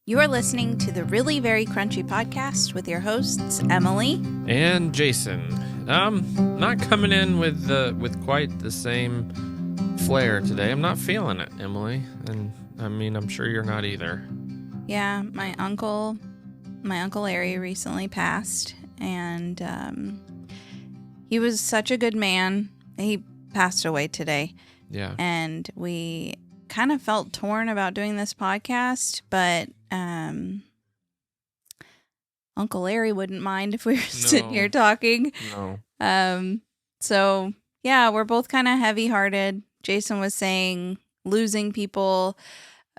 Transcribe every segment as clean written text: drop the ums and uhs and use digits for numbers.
You're listening to the Really Very Crunchy podcast with your hosts, Emily and Jason. Not coming in with quite the same flair today. I'm not feeling it, Emily, and I mean I'm sure you're not either. Yeah, my uncle Larry recently passed, and he was such a good man. He passed away today. Yeah, and we kind of felt torn about doing this podcast, but Uncle Larry wouldn't mind if we were sitting here talking. No. So yeah, we're both kind of heavy-hearted. Jason was saying losing people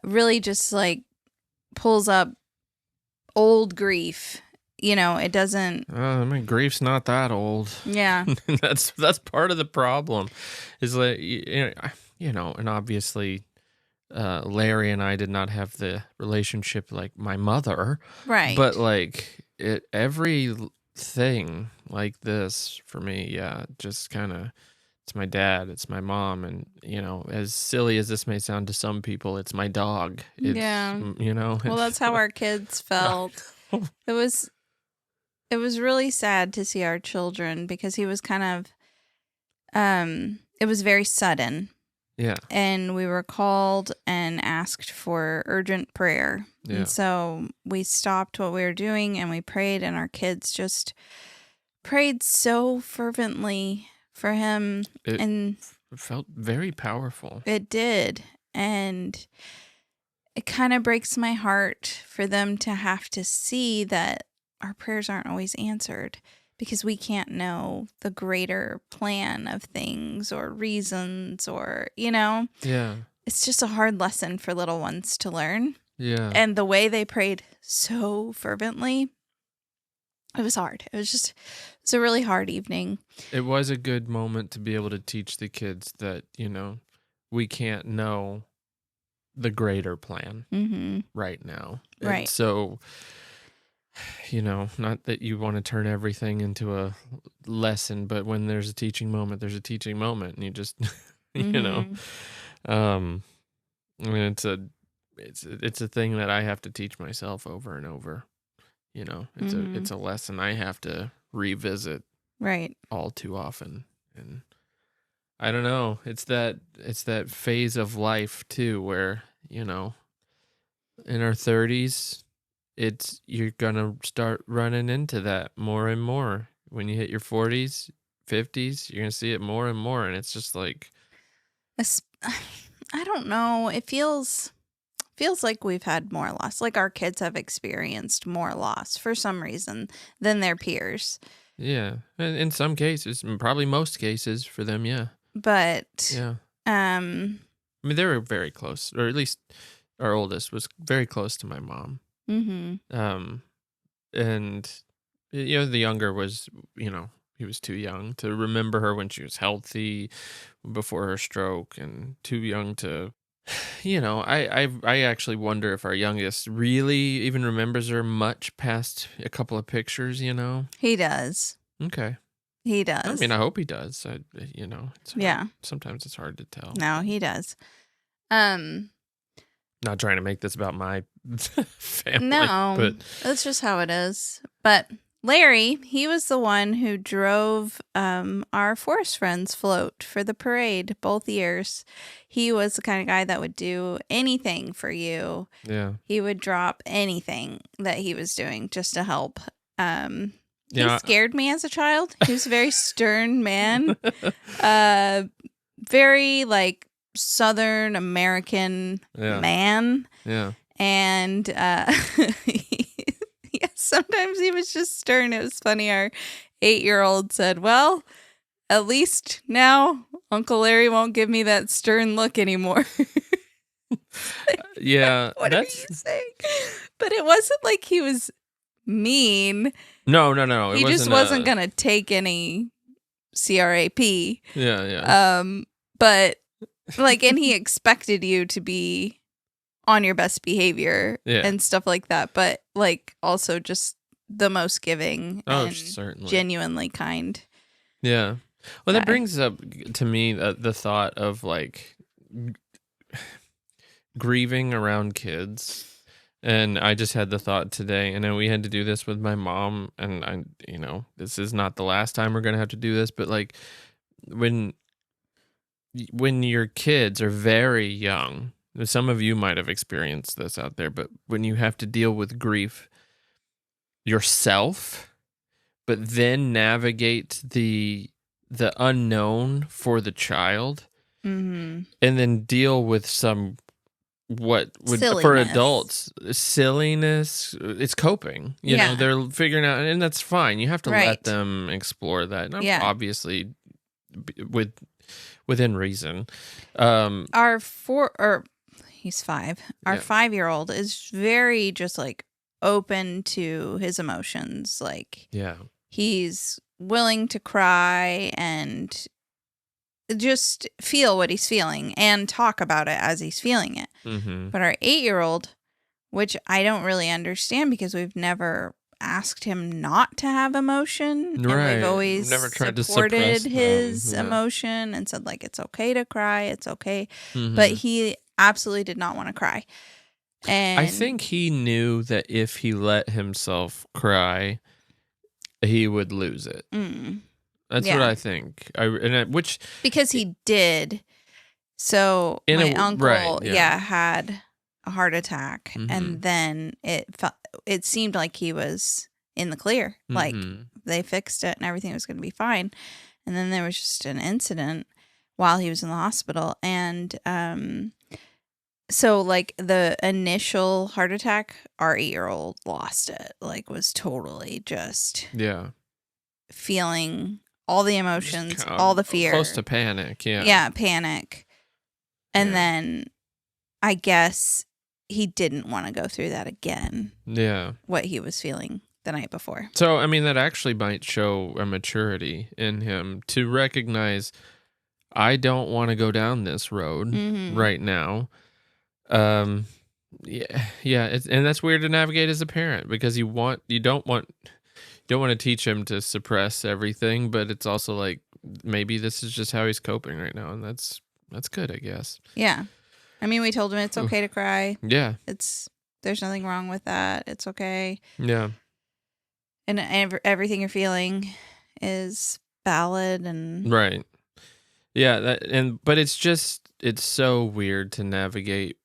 really just like pulls up old grief. You know, it doesn't. I mean, grief's not that old. Yeah, that's part of the problem. Is like and obviously. Larry and I did not have the relationship like my mother, right? But like everything like this for me, yeah, just kind of it's my dad, it's my mom, and as silly as this may sound to some people, it's my dog. It's, yeah, Well, that's how our kids felt. It was really sad to see our children because he was kind of, it was very sudden. Yeah. And we were called and asked for urgent prayer. Yeah. And so we stopped what we were doing and we prayed, and our kids just prayed so fervently for him. It felt very powerful. It did. And it kind of breaks my heart for them to have to see that our prayers aren't always answered, because we can't know the greater plan of things or reasons or, Yeah. It's just a hard lesson for little ones to learn. Yeah. And the way they prayed so fervently, it was hard. It's a really hard evening. It was a good moment to be able to teach the kids that, we can't know the greater plan right now. Right. And so, not that you want to turn everything into a lesson, but when there's a teaching moment, there's a teaching moment, and you just, I mean, it's a thing that I have to teach myself over and over. It's a lesson I have to revisit right all too often, and I don't know. It's that phase of life too, where in our 30s. You're gonna start running into that more and more. When you hit your 40s, 50s, you're gonna see it more and more, and it's just like, I don't know. It feels like we've had more loss. Like our kids have experienced more loss for some reason than their peers. Yeah, in some cases, probably most cases for them, yeah. But yeah, I mean, they were very close, or at least our oldest was very close to my mom. And the younger was, he was too young to remember her when she was healthy before her stroke, and too young to, I actually wonder if our youngest really even remembers her much past a couple of pictures. He does. Okay. He does. I mean, I hope he does. Yeah. Sometimes it's hard to tell. No, he does. Not trying to make this about my family. No, but that's just how it is. But Larry, he was the one who drove our Forest Friends float for the parade both years. He was the kind of guy that would do anything for you. Yeah. He would drop anything that he was doing just to help. He scared me as a child. He was a very stern man. Very like Southern American man. Yeah. And sometimes he was just stern. It was funny. Our 8-year-old said, "Well, at least now Uncle Larry won't give me that stern look anymore." Yeah. What are you saying? But it wasn't like he was mean. No. He just wasn't going to take any crap. Yeah. But and he expected you to be on your best behavior and stuff like that, but also just the most giving and certainly genuinely kind. Yeah. Well, that brings up to me the thought of grieving around kids And I just had the thought today, and then we had to do this with my mom, and this is not the last time we're gonna have to do this, but like when when your kids are very young, some of you might have experienced this out there, but when you have to deal with grief yourself, but then navigate the unknown for the child, Mm-hmm. and then deal with some what would for Silliness. adults silliness, it's coping, Yeah. they're figuring out, and that's fine. You have to Right. let them explore that, and Yeah. obviously within reason. He's 5. Our Yeah. 5-year-old is very just like open to his emotions. Like Yeah. he's willing to cry and just feel what he's feeling and talk about it as he's feeling it. Mm-hmm. But our 8-year-old, which I don't really understand because we've never asked him not to have emotion, and Right. we've always Never tried to supported suppress his them. Yeah. emotion and said like it's okay to cry, it's okay. Mhm. But he absolutely did not want to cry. And I think he knew that if he let himself cry, he would lose it. That's what Yeah. I think. Which because he did. So In my a- uncle, right, yeah. had a heart attack, Mhm. and then it seemed like he was in the clear. Like Mhm. they fixed it and everything was going to be fine. And then there was just an incident while he was in the hospital, and so like the initial heart attack, our 8-year-old lost it. Like was totally just Yeah. feeling all the emotions, Just all the fear, close to panic. Yeah. yeah, panic. And Yeah. then I guess he didn't want to go through that again, Yeah. what he was feeling the night before. So, I mean, that actually might show a maturity in him to recognize, I don't want to go down this road Mhm. right now. Yeah, and that's weird to navigate as a parent, because you don't want to teach him to suppress everything, but it's also like maybe this is just how he's coping right now, and that's good, I guess. Yeah. I mean, we told him it's okay to cry. Yeah. There's nothing wrong with that. It's okay. Yeah. And everything you're feeling is valid and Right. Yeah, but it's so weird to navigate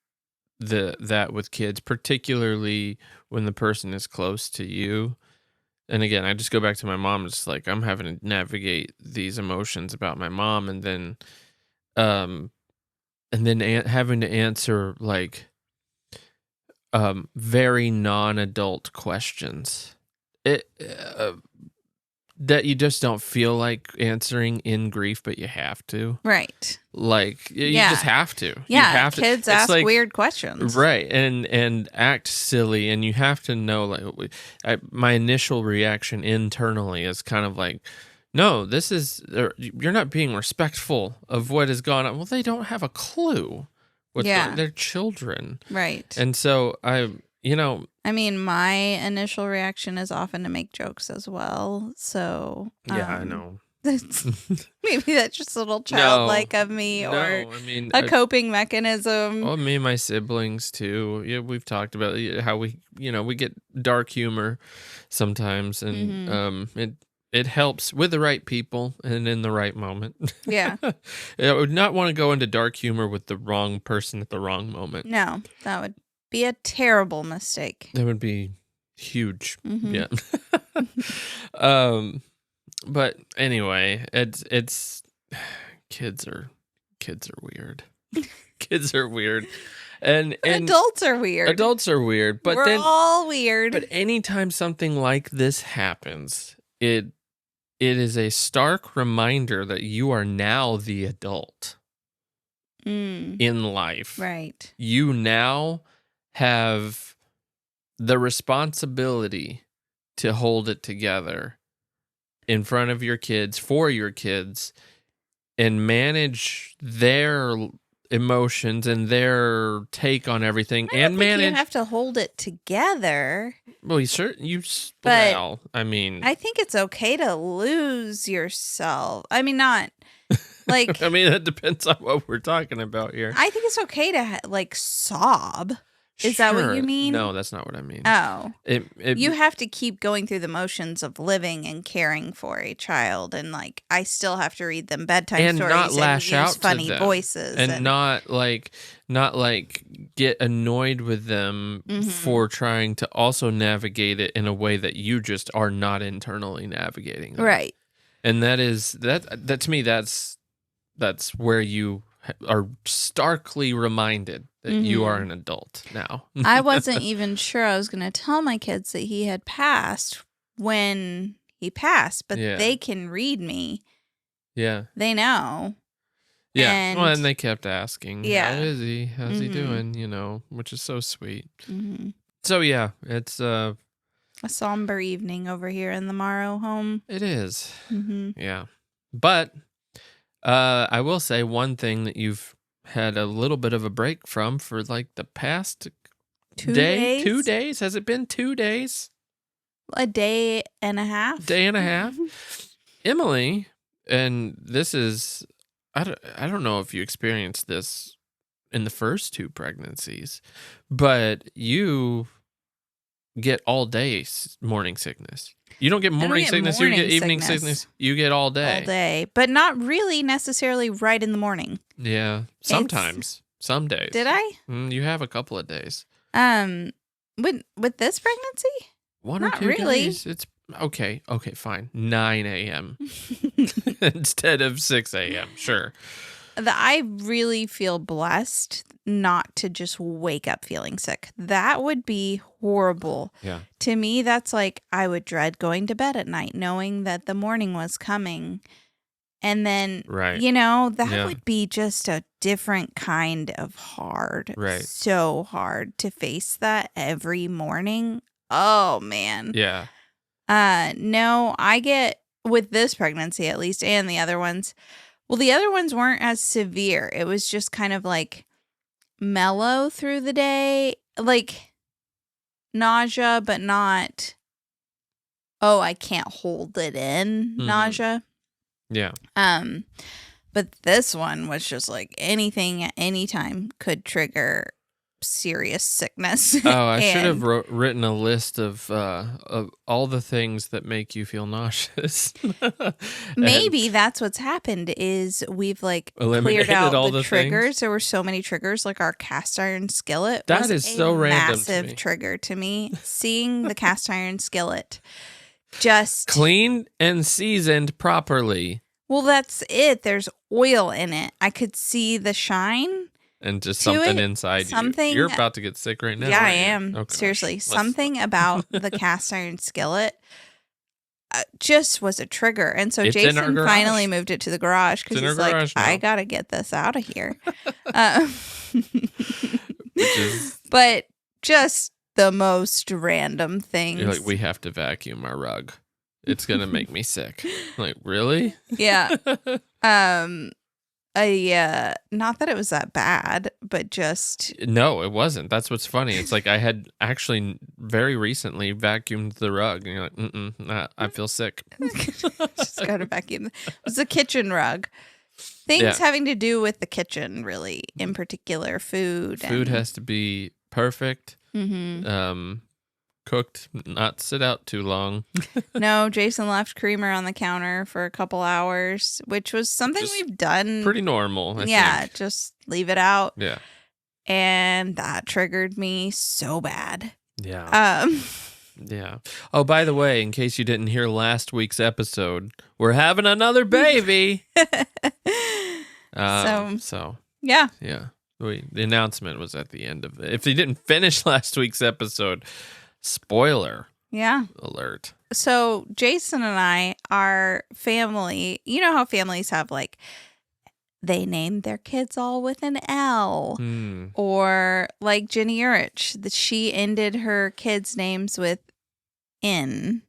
that with kids, particularly when the person is close to you. And again, I just go back to my mom. It's like I'm having to navigate these emotions about my mom, and then having to answer like very non-adult questions. That you just don't feel like answering in grief, but you have to. right. Like you Yeah. just have to. You Yeah, have to. kids It's ask like, weird questions. right, and act silly, and you have to know. Like, my initial reaction internally is kind of like, no, you're not being respectful of what has gone on. Well, they don't have a clue what's Yeah. going on. They're children, Right. and so I mean, my initial reaction is often to make jokes as well. So I know. Maybe that's just a little childlike of me, No, or I mean, a coping mechanism. well, me and my siblings too. Yeah, we've talked about how we get dark humor sometimes, and it helps with the right people and in the right moment. Yeah. I would not want to go into dark humor with the wrong person at the wrong moment. No, that would be a terrible mistake. That would be huge. Mhm. Yeah. But anyway, it's kids are weird. Kids are weird. And Adults are weird. Adults are weird, but We're all weird. But anytime something like this happens, it is a stark reminder that you are now the adult in life. Right. You now have the responsibility to hold it together in front of your kids, for your kids, and manage their emotions and their take on everything, and manage. You have to hold it together. Well, I mean, I think it's okay to lose yourself. I mean, not like. I mean, it depends on what we're talking about here. I think it's okay to like sob. Is that what you Sure. mean? No, that's not what I mean. Oh. It You have to keep going through the motions of living and caring for a child, and, like, I still have to read them bedtime and not stories and lash use out to funny them, voices and and not get annoyed with them Mhm. for trying to also navigate it in a way that you just are not internally navigating that. Right. And that to me, that's where you are starkly reminded that you are Mhm. an adult now. I wasn't even sure I was gonna tell my kids that he had passed when he passed, but Yeah. they can read me. Yeah. They know. Yeah. Well, And and they kept asking, "How yeah. is he? How's he Mhm. doing?" Which is so sweet. Mhm. So yeah, it's A somber evening over here in the Morrow home. it is. Mhm. Yeah. But I will say one thing that you've had a little bit of a break from for like the past 2 2 days? days. Has it been 2 days? A day and a half? Day and a half? Emily, and this is, I don't know if you experienced this in the first two pregnancies, but you get all day morning sickness. You don't get I don't morning get sickness, you get morning evening sickness sickness, you get all all day. day, but not really necessarily right in the morning. Yeah, It's sometimes, some Did days. I? You have a couple of days. Um, with this pregnancy? One or Not two really. days. It's okay. Okay, fine. 9 a.m. instead of 6 a.m. Sure. I really feel blessed not to just wake up feeling sick. That would be horrible. Yeah. To me, that's like I would dread going to bed at night knowing that the morning was coming. And then, Right. that Yeah. would be just a different kind of hard. Right. So hard to face that every morning. Oh, man. Yeah. No, I get with this pregnancy at least and the other ones. Well, the other ones weren't as severe. It was just kind of like mellow through the day, like nausea, but not, oh, I can't hold it in nausea. Yeah. But this one was just like anything at any time could trigger serious sickness. Oh, I should have And written a list of all the things that make you feel nauseous. And maybe that's what's happened is we've like cleared eliminated out all the the triggers. things. There were so many triggers, like our cast iron skillet That was is a so random to massive me. trigger to me. Seeing the cast iron skillet just Cleaned and seasoned properly. well, that's it. There's oil in it. I could see the shine And just to something it. inside Something. you. You're about to get sick right now. Yeah, I aren't you? am. Oh, gosh. Seriously, Let's- something about the cast iron skillet just was a trigger. And so It's in our Jason garage. finally moved it to the garage because in our he's like, garage I now. got to get this out of here. Uh, Which is, but just the most random things. you're like, we have to vacuum our rug. It's going to make me sick. I'm like, really? Yeah. Not that it was that bad, but just No, it wasn't. That's what's funny. It's like I had actually very recently vacuumed the rug, and you're like, nah, I feel sick. just got to vacuum. It was a kitchen rug. Things Yeah. having to do with the kitchen, really, in particular, food. Food has to be perfect, Mm-hmm. cooked, not sit out too long. No, Jason left creamer on the counter for a couple hours, which was something Just we've done. Pretty normal, I yeah, think. just leave it out. Yeah. And that triggered me so bad. Yeah. Yeah. Oh, by the way, in case you didn't hear last week's episode, we're having another baby. So yeah. yeah, the announcement was at the end of it. If you didn't finish last week's episode, spoiler Yeah. alert. So Jason and I, our family, you know how families have like, they named their kids all with an L. Or like Jenny Urich, that she ended her kids' names with N,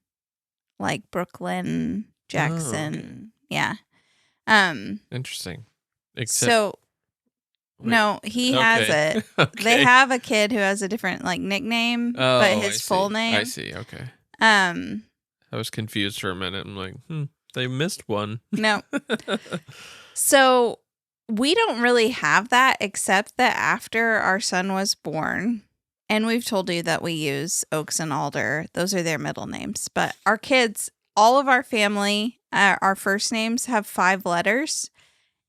like Brooklyn, Jackson. Yeah. Interesting. So Wait, no, he has okay. it. Okay. They have a kid who has a different like nickname, Oh, but I his full see. name. I see. Okay. I was confused for a minute. I'm like, they missed one. No. So we don't really have that except that after our son was born And we've told you that we use Oaks and Alder. Those are their middle names. But our kids, all of our family, our first names have 5 letters.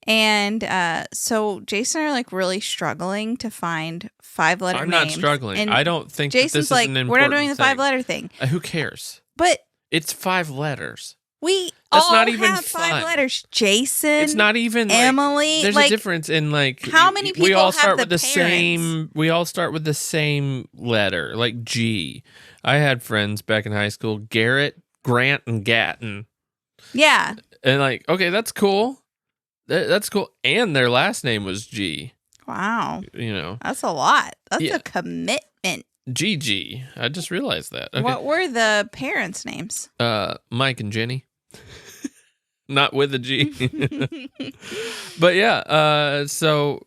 And so Jason are like really struggling to find 5-letter names. I'm not struggling. And I don't think Jason's that this like, is an we're not important doing the thing. 5-letter thing. Who cares? But It's 5 letters. we That's all not even have 5 fun. letters. Jason, It's not even Emily. There's like, a difference in like how many we people all have start the with the parents? same. We all start with the same letter, like G. I had friends back in high school, Garrett, Grant, and Gatton. Yeah. And like, okay, that's cool. That's cool. And their last name was G. Wow. You know, That's a lot. That's Yeah. a commitment. GG. I just realized that. Okay. What were the parents' names? Mike and Jenny. Not with a G. But yeah, so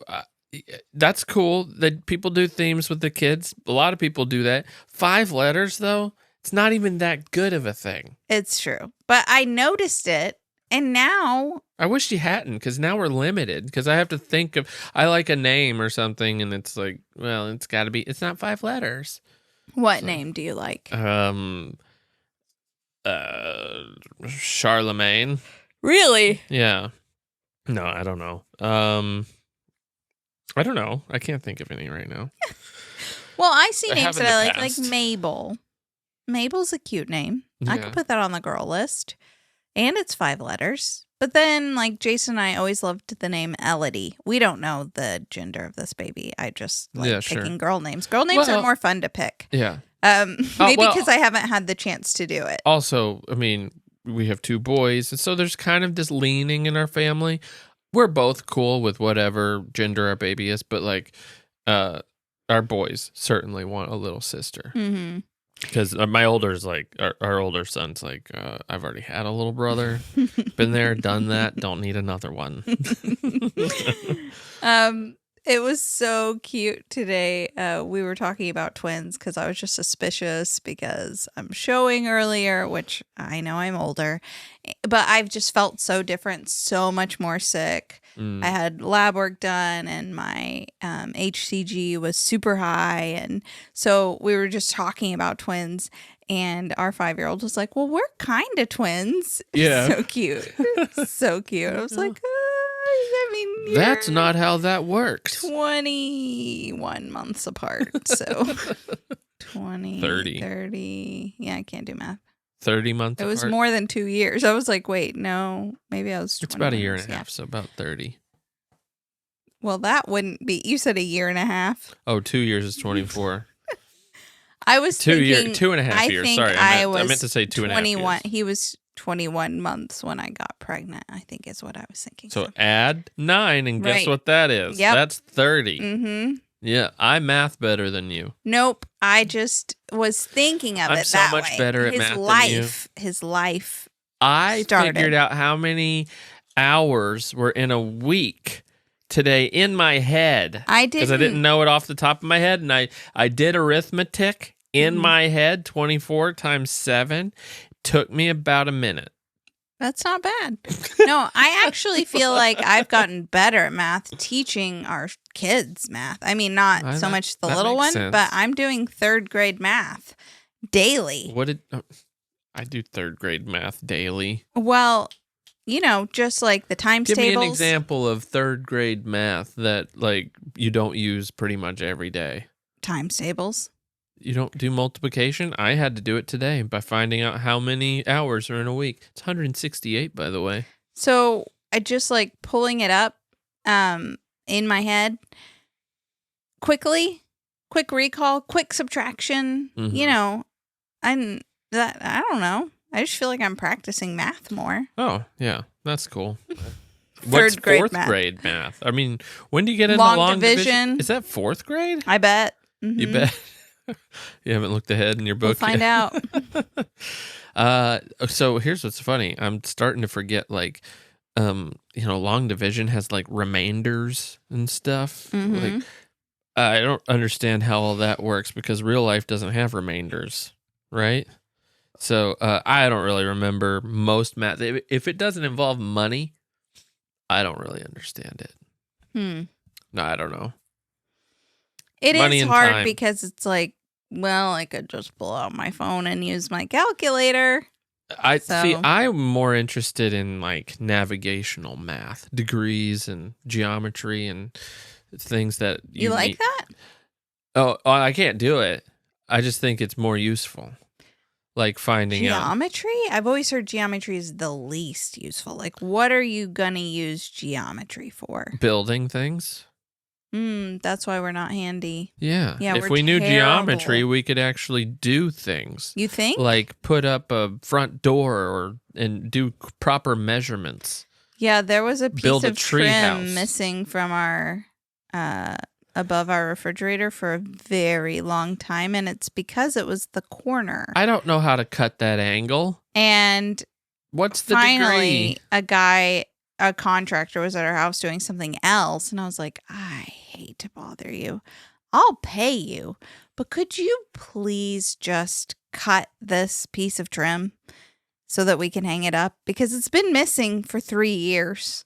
that's cool that people do themes with the kids. A lot of people do that. 5 letters, though, it's not even that good of a thing. It's true. But I noticed it, and now I wish you hadn't, because now we're limited. Because I have to think of, I like a name or something, and it's like, well, it's got to be, it's not 5 letters. what name do you like? Charlemagne. Really? Yeah. No, I don't know. I don't know. I can't think of any right now. Well, I see I names have in that I the like past. Mabel. Mabel's a cute name. I Yeah. could put that on the girl list. And it's 5 letters. But then, like, Jason and I always loved the name Elodie. We don't know the gender of this baby. I just like Yeah, sure. picking girl names. Girl names Well, are more fun to pick. Yeah. Maybe well- because I haven't had the chance to do it. Also, I mean, we have 2 boys, and so there's kind of this leaning in our family. We're both cool with whatever gender our baby is, but like, our boys certainly want a little sister. Mm-hmm. Because my older's like, our older son's like, I've already had a little brother. Been there, done that. Don't need another one. It was so cute today. We were talking about twins because I was just suspicious because I'm showing earlier, which I know I'm older, but I've just felt so different, so much more sick. I had lab work done and my HCG was super high. And so we were just talking about twins. And our 5-year-old was like, well, we're kind of twins. Yeah. So cute. So cute. I was like, I mean, That's you're not how that works. 21 months apart. So 20, 30. 30. Yeah, I can't do math. 30 months It was apart. more than 2 years. I was like, wait, no, maybe I was 21. It's about a year and a Yeah. half, so about 30. Well, that wouldn't be. You said a year and a half. Oh, 2 years is 24. I was 2 thinking. 2.5 I years. think Sorry, I I meant to say 2.5 21. years. He was 21 months when I got pregnant. I think is what I was thinking. So add 9, and guess Right. what that is? Yep. That's 30. Mm-hmm. Yeah, I math better than you. Nope. I just was thinking of I'm it so that much way. better at his math than life, His life. I Started. figured out how many hours were in a week today in my head. I Because I didn't know it off the top of my head. And I did arithmetic in my head. 24 times 7 took me about a minute. That's not bad. No, I actually feel like I've gotten better at math teaching our kids math. I mean, not so That- much the that little one, makes sense. but I'm doing 3rd grade math daily. What did I do 3rd grade math daily? Well, you know, just like the times Give tables. me an example of 3rd grade math that like you don't use pretty much every day. Times tables. You don't do multiplication? I had to do it today by finding out how many hours are in a week. It's 168, by the way. So I just like pulling it up in my head quickly, quick recall, quick subtraction. Mhm. You know, I don't know. I just feel like I'm practicing math more. Oh, yeah. That's cool. What's 3rd grade 4th math. grade math? I mean, when do you get into Long long division? division. Is that 4th grade? I bet. You Mhm. bet. You haven't looked ahead in your We'll book find yet. out. So here's what's funny. I'm starting to forget, like, long division has like remainders and stuff. Mhm. Like, I don't understand how all that works because real life doesn't have remainders, right? So I don't really remember most math. If it doesn't involve money, I don't really understand it. Hmm. No, I don't know. It money is and hard time. because it's like, well, I could just pull out my phone and use my calculator. So I'm more interested in like navigational math, degrees and geometry and things that you like need. that? Oh, I can't do it. I just think it's more useful. Like finding out Geometry? I've always heard geometry is the least useful. Like, what are you gonna use geometry for? building things. That's why we're not handy. Yeah. Yeah, If we're we knew geometry, terrible. we could actually do things. You think? Like put up a front door and do proper measurements. Yeah, there was a piece Build a of tree trim house. missing from our above our refrigerator for a very long time, and it's because it was the corner. I don't know how to cut that angle. And What's the finally, degree? a contractor was at our house doing something else, and I was like, I hate to bother you. I'll pay you, but could you please just cut this piece of trim so that we can hang it up? Because it's been missing for 3 years.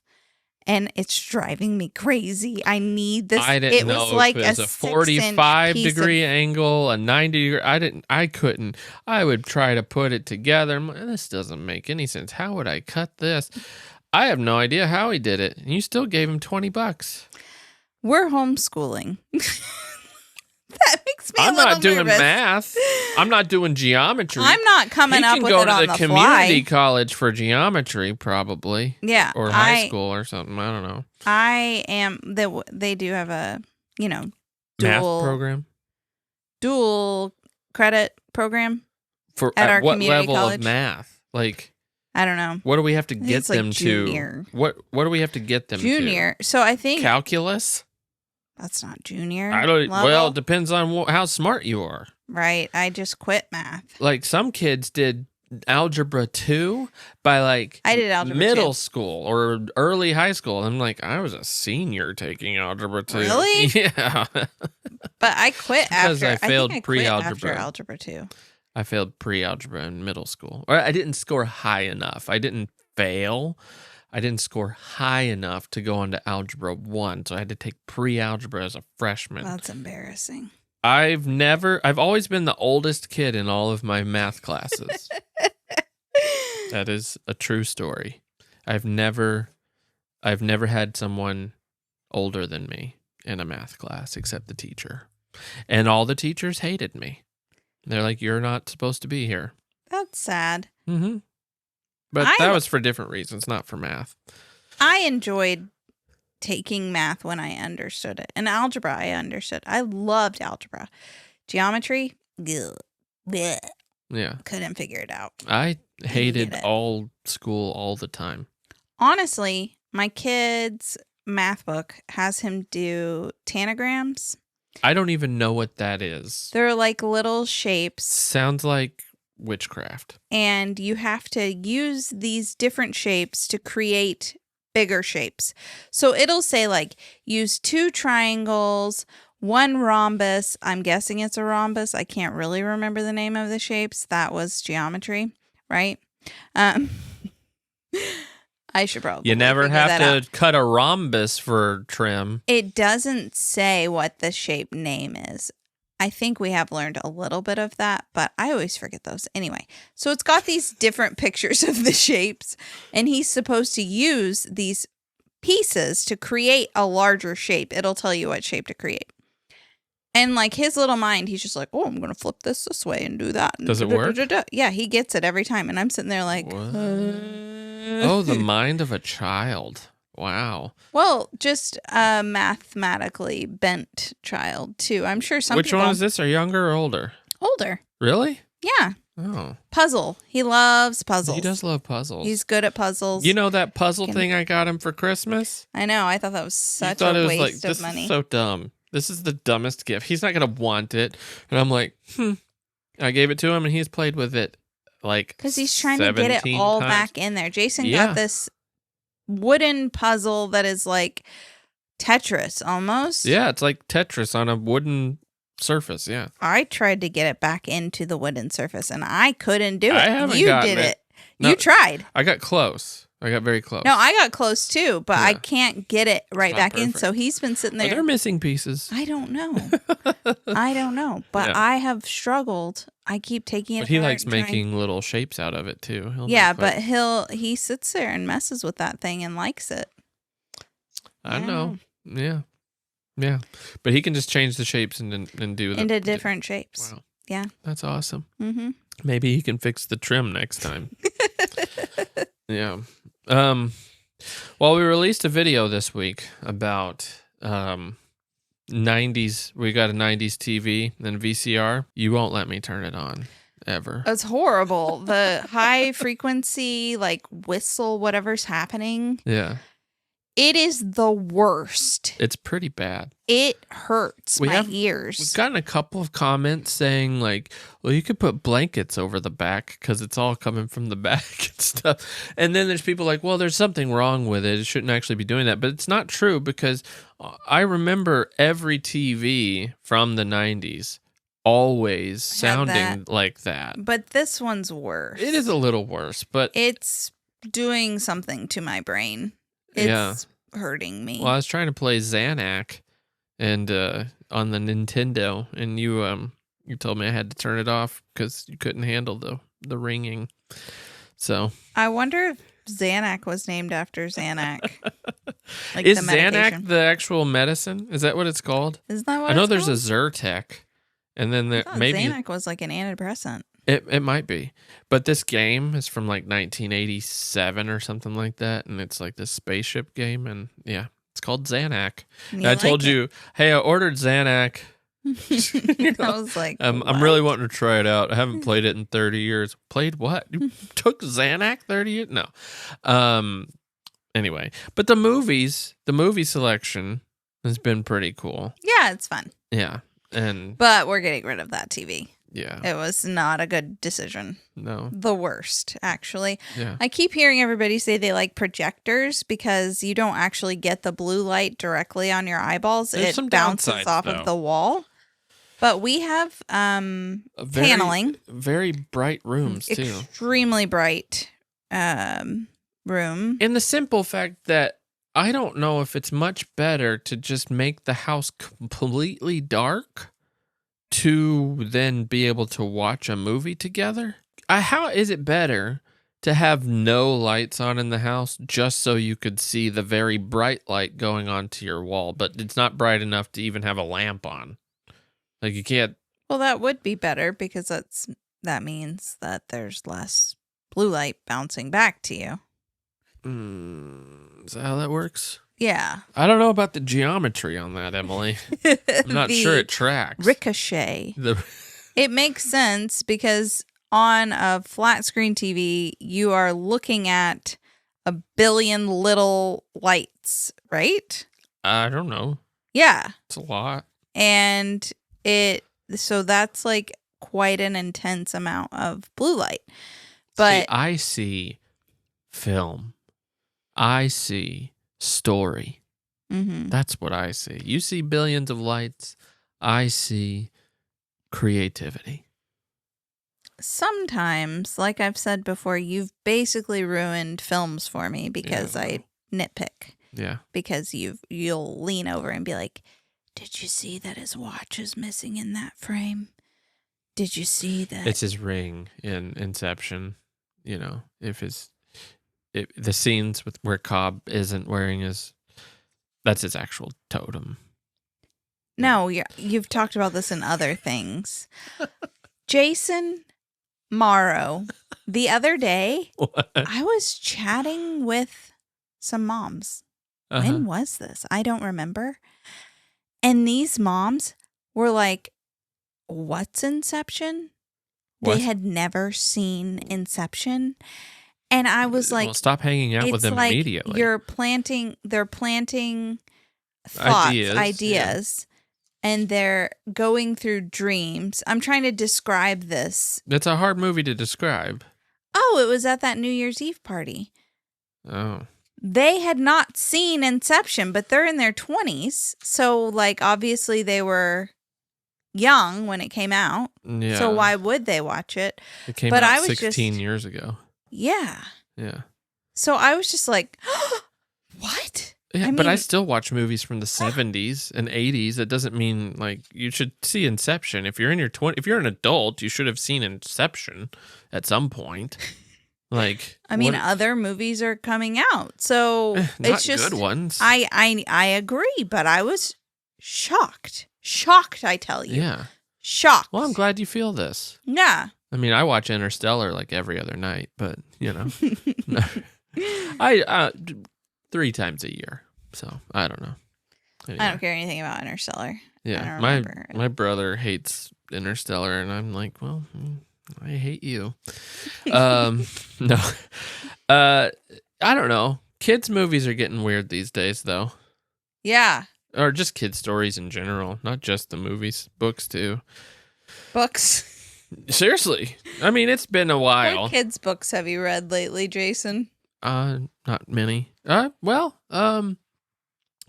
And it's driving me crazy. I need this. I didn't know was like if it was a 6-inch 45 piece degree of, angle, a 90 degree. I couldn't. I would try to put it together. I'm like, this doesn't make any sense. How would I cut this? I have no idea how he did it. And you still gave him $20. We're homeschooling. That makes me I'm a little not doing nervous. math. I'm not doing geometry. I'm not coming He up can with go it to on the the community fly. college for geometry, probably. Yeah, Or high school or something. I don't know. I am. They do have a Math program? dual credit program For at our what community level college. of math? Like, I don't know. what do we have to think get it's like them junior. to? What do we have to get them Junior. So I to? think Calculus? that's not junior. I don't. level. Well, it depends on how smart you are. Right. I just quit math. Like some kids did algebra 2 by like I did algebra middle 2. school or early high school. I'm like, I was a senior taking algebra 2. Really? Yeah. But I quit Because after. I failed think I quit after pre-algebra. algebra 2. I failed pre-algebra in middle school. Or I didn't score high enough. I didn't fail. I didn't score high enough to go on to algebra 1, so I had to take pre-algebra as a freshman. That's embarrassing. I've always been the oldest kid in all of my math classes. That is a true story. I've never had someone older than me in a math class except the teacher. And all the teachers hated me. They're like, you're not supposed to be here. That's sad. Mm-hmm. But that was for different reasons, not for math. I enjoyed taking math when I understood it. And algebra, I understood. I loved algebra. Geometry, bleh, Yeah. couldn't figure it out. I hated it. all school all the time. Honestly, my kid's math book has him do tanagrams. I don't even know what that is. They're like little shapes. Sounds like witchcraft. And you have to use these different shapes to create bigger shapes. So it'll say like use 2 triangles, 1 rhombus. I'm guessing it's a rhombus. I can't really remember the name of the shapes. That was geometry, right? I should probably. You never figure have that to out. cut a rhombus for trim. It doesn't say what the shape name is. I think we have learned a little bit of that, but I always forget those. Anyway, so it's got these different pictures of the shapes, and he's supposed to use these pieces to create a larger shape. It'll tell you what shape to create. And like his little mind, he's just like, oh, I'm going to flip this way and do that. Does it work? Yeah, he gets it every time. And I'm sitting there like, What? Oh, the mind of a child. Wow. Well, just a mathematically bent child, too. I'm sure some Which people... one is this? Are younger or older? Older. Really? Yeah. Oh. Puzzle. He loves puzzles. He does love puzzles. He's good at puzzles. You know that puzzle thing I got him for Christmas? I know. I thought that was You such thought a it was waste like, of this money. is so dumb. This is the dumbest gift. He's not going to want it. And I'm like, I gave it to him and he's played with it like Because he's trying to get it all times. back in there. Jason Yeah. got this wooden puzzle that is like Tetris almost. Yeah, it's like Tetris on a wooden surface. Yeah. I tried to get it back into the wooden surface and I couldn't do it. I haven't You gotten did it. it. No. You tried. I got close. I got very close. No, I got close too, but I Yeah. can't get it right not back in. perfect. So he's been sitting Are there. there missing pieces? I don't know. I don't know, but Yeah. I have struggled. I keep taking it But he apart likes and trying. making little shapes out of it too. He'll Yeah, make, like, but he sits there and messes with that thing and likes it. I know. Yeah. Yeah. But he can just change the shapes and do the Into different shapes. Wow. Yeah. That's awesome. Mm-hmm. Maybe he can fix the trim next time. Yeah. Well, we released a video this week about 90s. We got a 90s TV and VCR. You won't let me turn it on ever. It's horrible. The high frequency, like whistle, whatever's happening. Yeah. It is the worst. It's pretty bad. It hurts my ears. We've gotten a couple of comments saying, like, well, you could put blankets over the back because it's all coming from the back and stuff. And then there's people like, well, there's something wrong with it. It shouldn't actually be doing that. But it's not true, because I remember every TV from the 90s always sounding like that. But this one's worse. It is a little worse, but it's doing something to my brain. It's hurting me. Well, I was trying to play Xanac and on the Nintendo, and you told me I had to turn it off because you couldn't handle the ringing. So I wonder if Xanac was named after Xanac. Like is the medication. Xanac the actual medicine? Is that what it's called? Isn't that what I know it's there's called? a Zyrtec, and then maybe Xanac was like an antidepressant. It might be. But this game is from like 1987 or something like that, and it's like this spaceship game, and yeah, it's called Xanac. And I told you, hey, I ordered Xanac. I was like, I'm really wanting to try it out. I haven't played it in 30 years. Played what? You took Xanac 30 years? No. Anyway, but the movie selection has been pretty cool. Yeah, it's fun. Yeah. But we're getting rid of that TV. Yeah. It was not a good decision. No. The worst, actually. Yeah. I keep hearing everybody say they like projectors because you don't actually get the blue light directly on your eyeballs. There's some bounces downsides, off though. of the wall. But we have paneling. Very bright rooms, too. Extremely bright room. And the simple fact that I don't know if it's much better to just make the house completely dark to then be able to watch a movie together. How is it better to have no lights on in the house just so you could see the very bright light going onto your wall, but it's not bright enough to even have a lamp on? Like, you can't. Well, that would be better because that means that there's less blue light bouncing back to you. Is that how that works? Yeah. I don't know about the geometry on that, Emily. I'm not sure it tracks. Ricochet. It makes sense because on a flat screen TV, you are looking at a billion little lights, right? I don't know. Yeah. It's a lot. And so that's like quite an intense amount of blue light. But see, I see film. I see story. Mm-hmm. That's what I see. You see billions of lights. I see creativity. Sometimes, like I've said before, you've basically ruined films for me because I nitpick. Yeah. Because you'll lean over and be like, "Did you see that his watch is missing in that frame? Did you see that?" It's his ring in Inception. You know, the scenes where Cobb isn't wearing that's his actual totem. No, you've talked about this in other things. Jason Morrow, the other day, What? I was chatting with some moms. When was this? I don't remember. And these moms were like, "What's Inception?" What? They had never seen Inception. And I was like, well, stop hanging out with them like immediately. they're planting thoughts, ideas, and they're going through dreams. I'm trying to describe this. It's a hard movie to describe. Oh, it was at that New Year's Eve party. Oh. They had not seen Inception, but they're in their 20s. So, like, obviously they were young when it came out. Yeah. So why would they watch it? It came But out I was 16 years ago. Yeah. Yeah. So I was just like, what? Yeah, but I still watch movies from the 70s and 80s. That doesn't mean like you should see Inception. If you're in your if you're an adult, you should have seen Inception at some point. Like, I mean, other movies are coming out, so it's just good ones. I agree, but I was shocked, I tell you, Yeah, shocked. Well, I'm glad you feel this. Yeah, I mean, I watch Interstellar like every other night, but I 3 times a year, so I don't know. Anyway. I don't care anything about Interstellar. Yeah, my brother hates Interstellar, and I'm like, well, I hate you. No, I don't know. Kids' movies are getting weird these days, though. Yeah, or just kids' stories in general, not just the movies, books too. Books. Seriously, I mean, it's been a while. What kids' books have you read lately, Jason? Not many.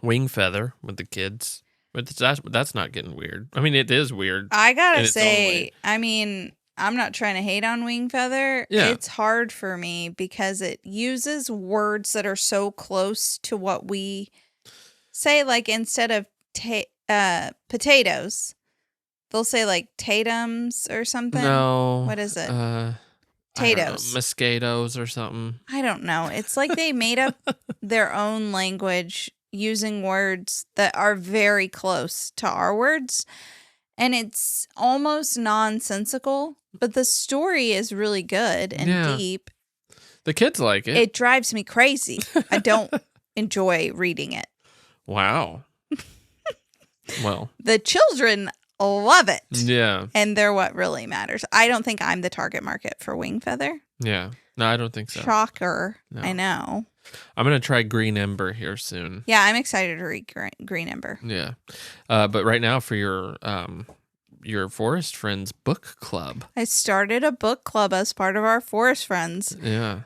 Wing Feather with the kids, but that's not getting weird. I mean, it is weird. I gotta say, I mean, I'm not trying to hate on Wing Feather. Yeah. It's hard for me because it uses words that are so close to what we say. Like instead of potatoes, they'll say like tatums or something. No, what is it? Potatoes, mosquitoes, or something. I don't know. It's like they made up their own language using words that are very close to our words. And it's almost nonsensical, but the story is really good and deep. The kids like it. It drives me crazy. I don't enjoy reading it. Wow. Well. The children love it. Yeah. And they're what really matters. I don't think I'm the target market for Wing Feather. Yeah. No, I don't think so. Shocker. No. I know. I'm going to try Green Ember here soon. Yeah, I'm excited to read Green Ember. Yeah. But right now for your Forest Friends book club. I started a book club as part of our Forest Friends. Yeah.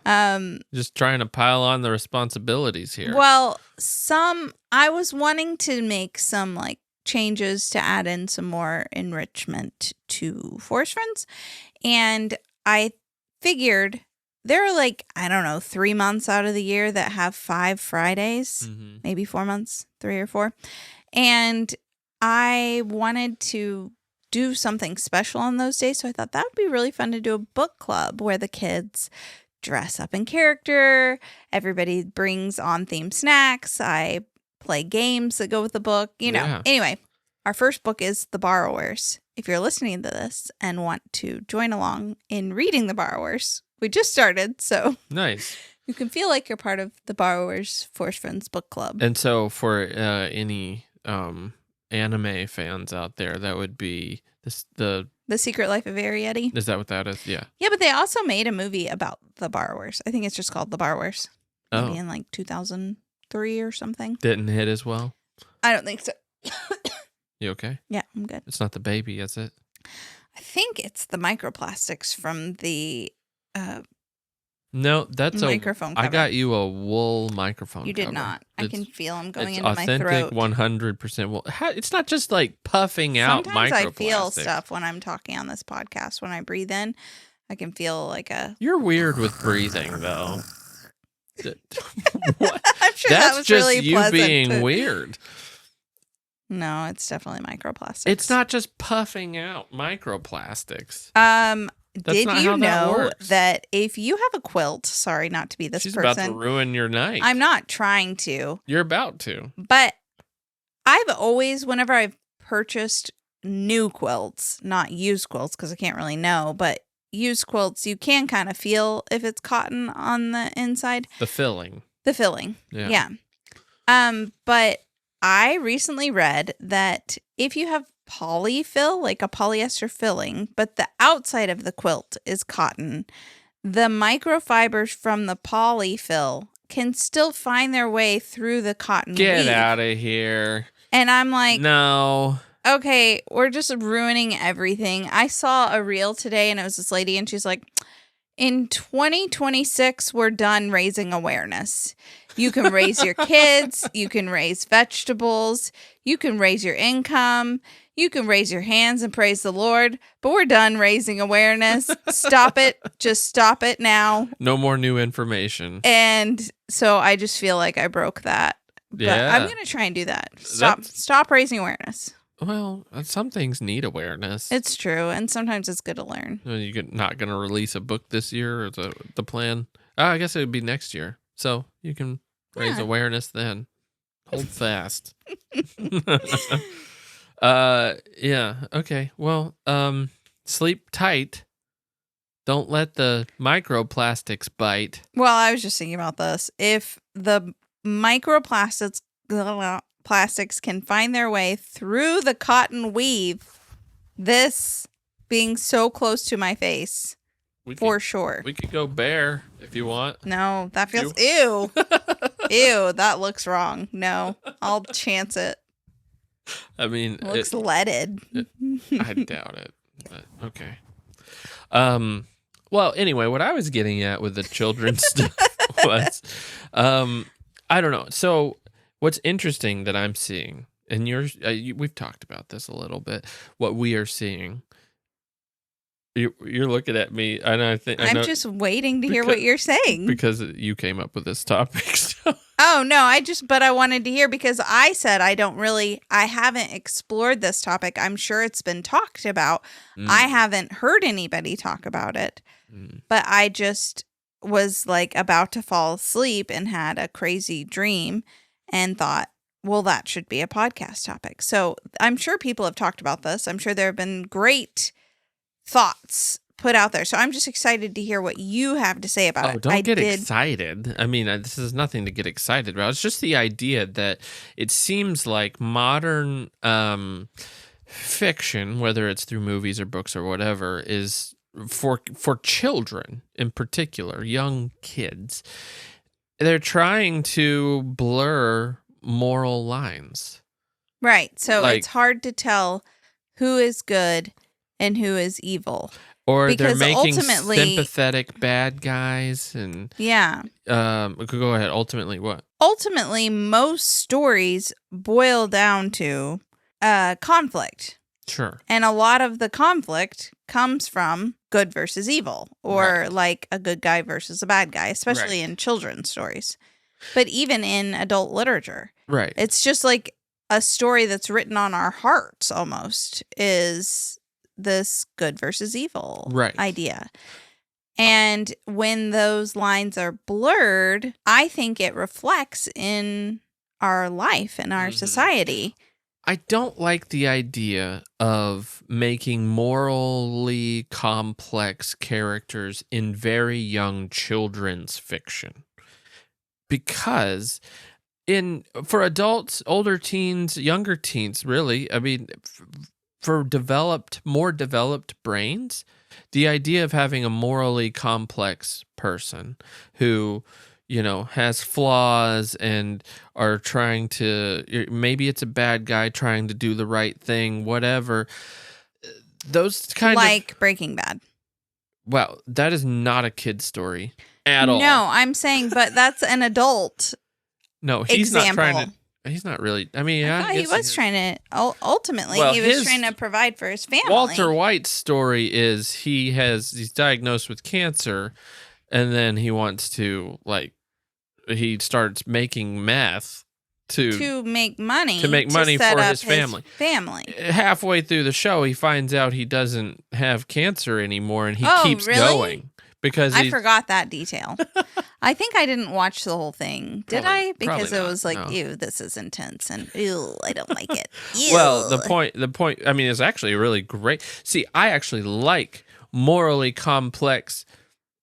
Just trying to pile on the responsibilities here. Well, I was wanting to make some like changes to add in some more enrichment to Forest Friends. And I figured there are like, I don't know, 3 months out of the year that have 5 Fridays, maybe 4 months, 3 or 4. And I wanted to do something special on those days. So I thought that would be really fun to do a book club where the kids dress up in character. Everybody brings on themed snacks. I play games that go with the book, Yeah. Anyway, our first book is The Borrowers. If you're listening to this and want to join along in reading The Borrowers, we just started, so nice. You can feel like you're part of The Borrowers Forest Friends book club. And so for any anime fans out there, that would be the Secret Life of Arietti. Is that what that is? Yeah. Yeah, but they also made a movie about The Borrowers. I think it's just called The Borrowers. Maybe in like 2003 or something. Didn't hit as well? I don't think so. You okay? Yeah, I'm good. It's not the baby, is it? I think it's the microplastics from the no, that's microphone cover. I got you a wool microphone. You did cover. not. I can feel them going it's into my throat. Authentic, 100% wool. It's not just like puffing out microplastics. Sometimes I feel stuff when I'm talking on this podcast. When I breathe in, I can feel like a... You're weird with breathing, though. What? I'm sure that's that was just really you pleasant. being weird. No, it's definitely microplastics. It's not just puffing out microplastics. Did you know that if you have a quilt, sorry not to be this She's person. about to ruin your night. I'm not trying to. You're about to. But I've always, whenever I've purchased new quilts, not used quilts because I can't really know, but used quilts, you can kind of feel if it's cotton on the inside. The filling. Yeah. But I recently read that if you have polyfill, like a polyester filling, but the outside of the quilt is cotton, the microfibers from the polyfill can still find their way through the cotton Get weave. out of here. And I'm like, no. Okay, we're just ruining everything. I saw a reel today and it was this lady and she's like, in 2026, we're done raising awareness. You can raise your kids. You can raise vegetables. You can raise your income. You can raise your hands and praise the Lord, but we're done raising awareness. Stop it. Just stop it now. No more new information. And so I just feel like I broke that. But I'm Yeah. going to try and do that. Stop raising awareness. Well, some things need awareness. It's true, and sometimes it's good to learn. You're not going to release a book this year, or the plan? I guess it would be next year. So you can raise awareness then. Hold fast. Yeah. Okay. Well, sleep tight. Don't let the microplastics bite. Well, I was just thinking about this. If the plastics can find their way through the cotton weave, this being so close to my face, sure. We could go bare if you want. No, that feels ew. Ew, that looks wrong. No, I'll chance it. I mean, it looks leaded. I doubt it. But okay. Well, anyway, what I was getting at with the children's stuff was, I don't know. So what's interesting that I'm seeing, and we've talked about this a little bit, what we are seeing. You're looking at me, and I'm just waiting to hear what you're saying. Because you came up with this topic. So. Oh, no, but I wanted to hear because I said I haven't explored this topic. I'm sure it's been talked about. I haven't heard anybody talk about it, but I just was like about to fall asleep and had a crazy dream and thought, well, that should be a podcast topic. So I'm sure people have talked about this. I'm sure there have been great thoughts put out there. So I'm just excited to hear what you have to say about it. Don't get excited. I mean, this is nothing to get excited about. It's just the idea that it seems like modern fiction, whether it's through movies or books or whatever, is for children in particular, young kids. They're trying to blur moral lines. Right. So it's hard to tell who is good and who is evil. Or because they're making sympathetic bad guys and go ahead. Ultimately, what? Ultimately, most stories boil down to conflict. Sure. And a lot of the conflict comes from good versus evil, or like a good guy versus a bad guy, especially in children's stories. But even in adult literature, it's just like a story that's written on our hearts almost is this good versus evil idea. And when those lines are blurred, I think it reflects in our life and our society. I don't like the idea of making morally complex characters in very young children's fiction. Because for adults, older teens, younger teens, really, I mean, for more developed brains, the idea of having a morally complex person who, has flaws and are trying to, maybe it's a bad guy trying to do the right thing, whatever. Those kind like Breaking Bad. Well, that is not a kid's story at all. No, I'm saying, but that's an adult. No, he's not trying to. He's not really. I mean, he was trying to. Ultimately, he was trying to provide for his family. Walter White's story is he's diagnosed with cancer, and then he wants to he starts making meth to make money for his family. Halfway through the show, he finds out he doesn't have cancer anymore, and he keeps going. Because I forgot that detail. I think I didn't watch the whole thing. Did I? Because it was like, ew, this is intense, and ew, I don't like it. Ew. Well, the point, I mean, is actually really great. See, I actually like morally complex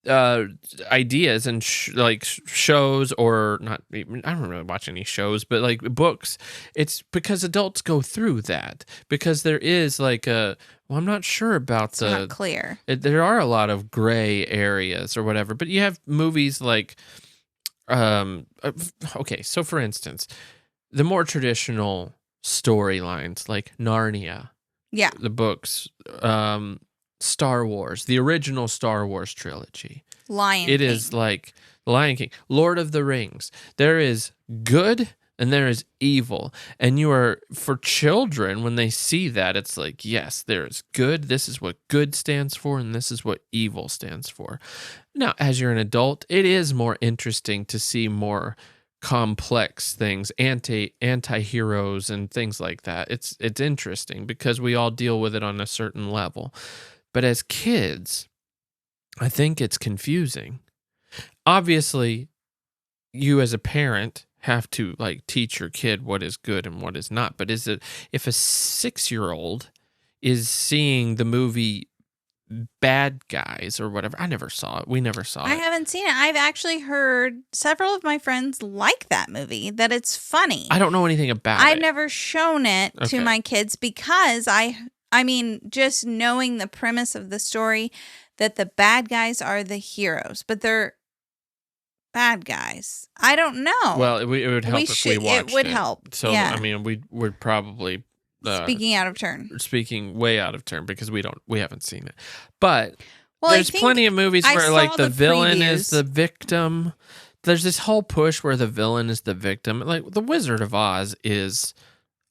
ideas and shows, or not. I don't really watch any shows, but like books. It's because adults go through that, because there is I'm not sure about it's not clear. There are a lot of gray areas or whatever, but you have movies like, okay, so for instance, the more traditional storylines like Narnia, the books, Star Wars, the original Star Wars trilogy, Lion King. It is like Lion King, Lord of the Rings. There is good and there is evil. And you are, for children, when they see that, it's like, yes, there is good. This is what good stands for, and this is what evil stands for. Now, as you're an adult, it is more interesting to see more complex things, anti-heroes and things like that. It's interesting because we all deal with it on a certain level. But as kids, I think it's confusing. Obviously, you as a parent have to like teach your kid what is good and what is not. But is it, if a 6-year-old is seeing the movie Bad Guys or whatever, I never saw it. We never saw I it. haven't seen it. I've actually heard several of my friends like that movie, that it's funny. I don't know anything about I've it. never shown it Okay. to my kids because I mean, just knowing the premise of the story, that the bad guys are the heroes, but they're bad guys. I don't know. Well, it would help if we watched it. It would help. So, yeah. I mean, we're probably Speaking out of turn. speaking way out of turn because we haven't seen it. But Well, there's plenty of movies I where like saw the the villain is previews. the victim. There's this whole push where the villain is the victim. Like The Wizard of Oz is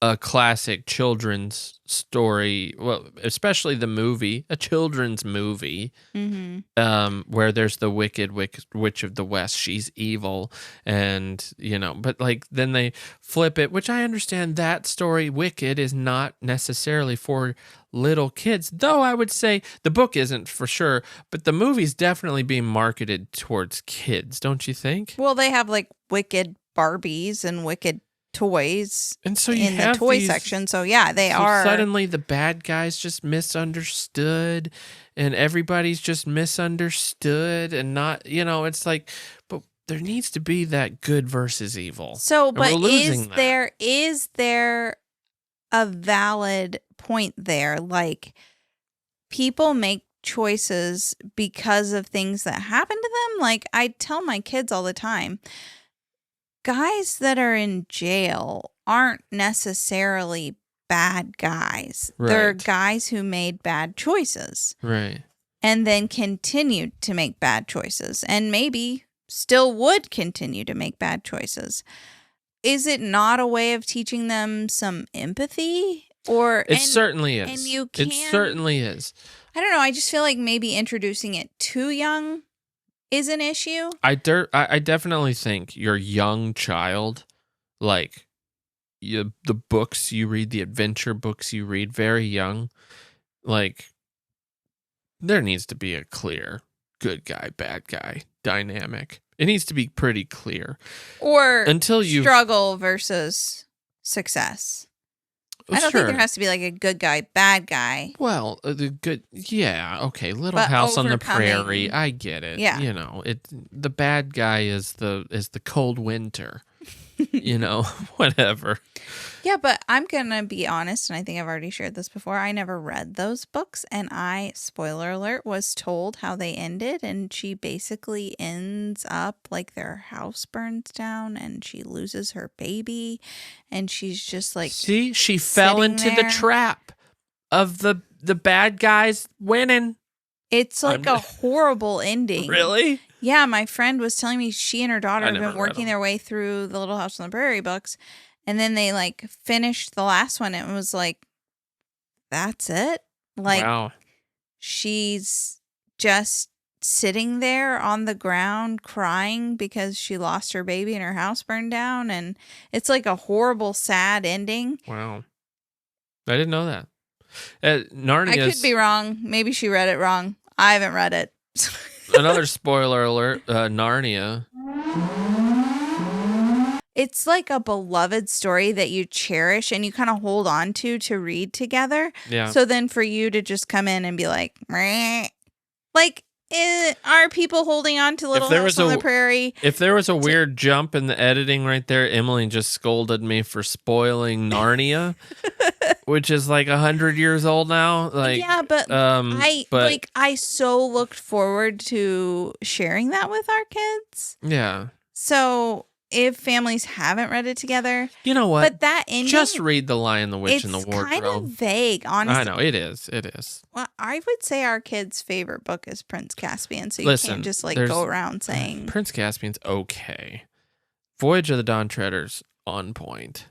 a classic children's story. Well, especially the movie, a children's movie. Where there's the wicked witch of the West. She's evil, and but like then they flip it, which I understand that story, Wicked, is not necessarily for little kids, though I would say the book isn't for sure, but the movie's definitely being marketed towards kids, don't you think? Well, they have like wicked Barbies and wicked toys And so you in the have toy these- section. So yeah, they So are. suddenly the bad guys just misunderstood and everybody's just misunderstood and not, it's like, but there needs to be that good versus evil. So, And but we're losing is there a valid point there? Like, people make choices because of things that happen to them. Like, I tell my kids all the time, guys that are in jail aren't necessarily bad guys. They're Right. guys who made bad choices Right. and then continued to make bad choices and maybe still would continue to make bad choices. Is it not a way of teaching them some empathy? It certainly is. and you It can- certainly is. I don't know. I just feel like maybe introducing it too young is an issue. I definitely think your young child, like the books you read, the adventure books you read, very young, like there needs to be a clear good guy, bad guy dynamic. It needs to be pretty clear. Or Until you struggle versus success. I don't think there has to be like a good guy, bad guy. Well, the good, yeah, okay. Little But House on the overcoming- Prairie, I get it. Yeah. The bad guy is the cold winter. Whatever. Yeah, but I'm going to be honest, and I think I've already shared this before. I never read those books, and I, spoiler alert, was told how they ended, and she basically ends up like their house burns down, and she loses her baby, and she's just like, See, she fell sitting into the there. trap of the bad guys winning. it's like a horrible ending. Really? Yeah, my friend was telling me she and her daughter I have never been read working them. their way through the Little House on the Prairie books, and then they like finished the last one. And it was like, that's it. Like Wow. she's just sitting there on the ground crying because she lost her baby and her house burned down, and it's like a horrible, sad ending. Wow. I didn't know that. Narnia. I could be wrong. Maybe she read it wrong. I haven't read it. Another spoiler alert. Narnia. It's like a beloved story that you cherish and you kind of hold on to read together. Yeah. So then for you to just come in and be like, meh. Like, are people holding on to Little there House was on a- the Prairie? If there was a weird jump in the editing right there, Emily just scolded me for spoiling Narnia, which is like 100 years old now. Like, Yeah, but I so looked forward to sharing that with our kids. yeah. So if families haven't read it together, You know what? but that ending, Just read The Lion, the Witch, it's and the kind of Wardrobe. vague, honestly. I know it is. It is. Well, I would say our kid's favorite book is Prince Caspian, so you Listen, can't just like there's- go around saying Prince Caspian's okay. Voyage of the Dawn Treaders on point.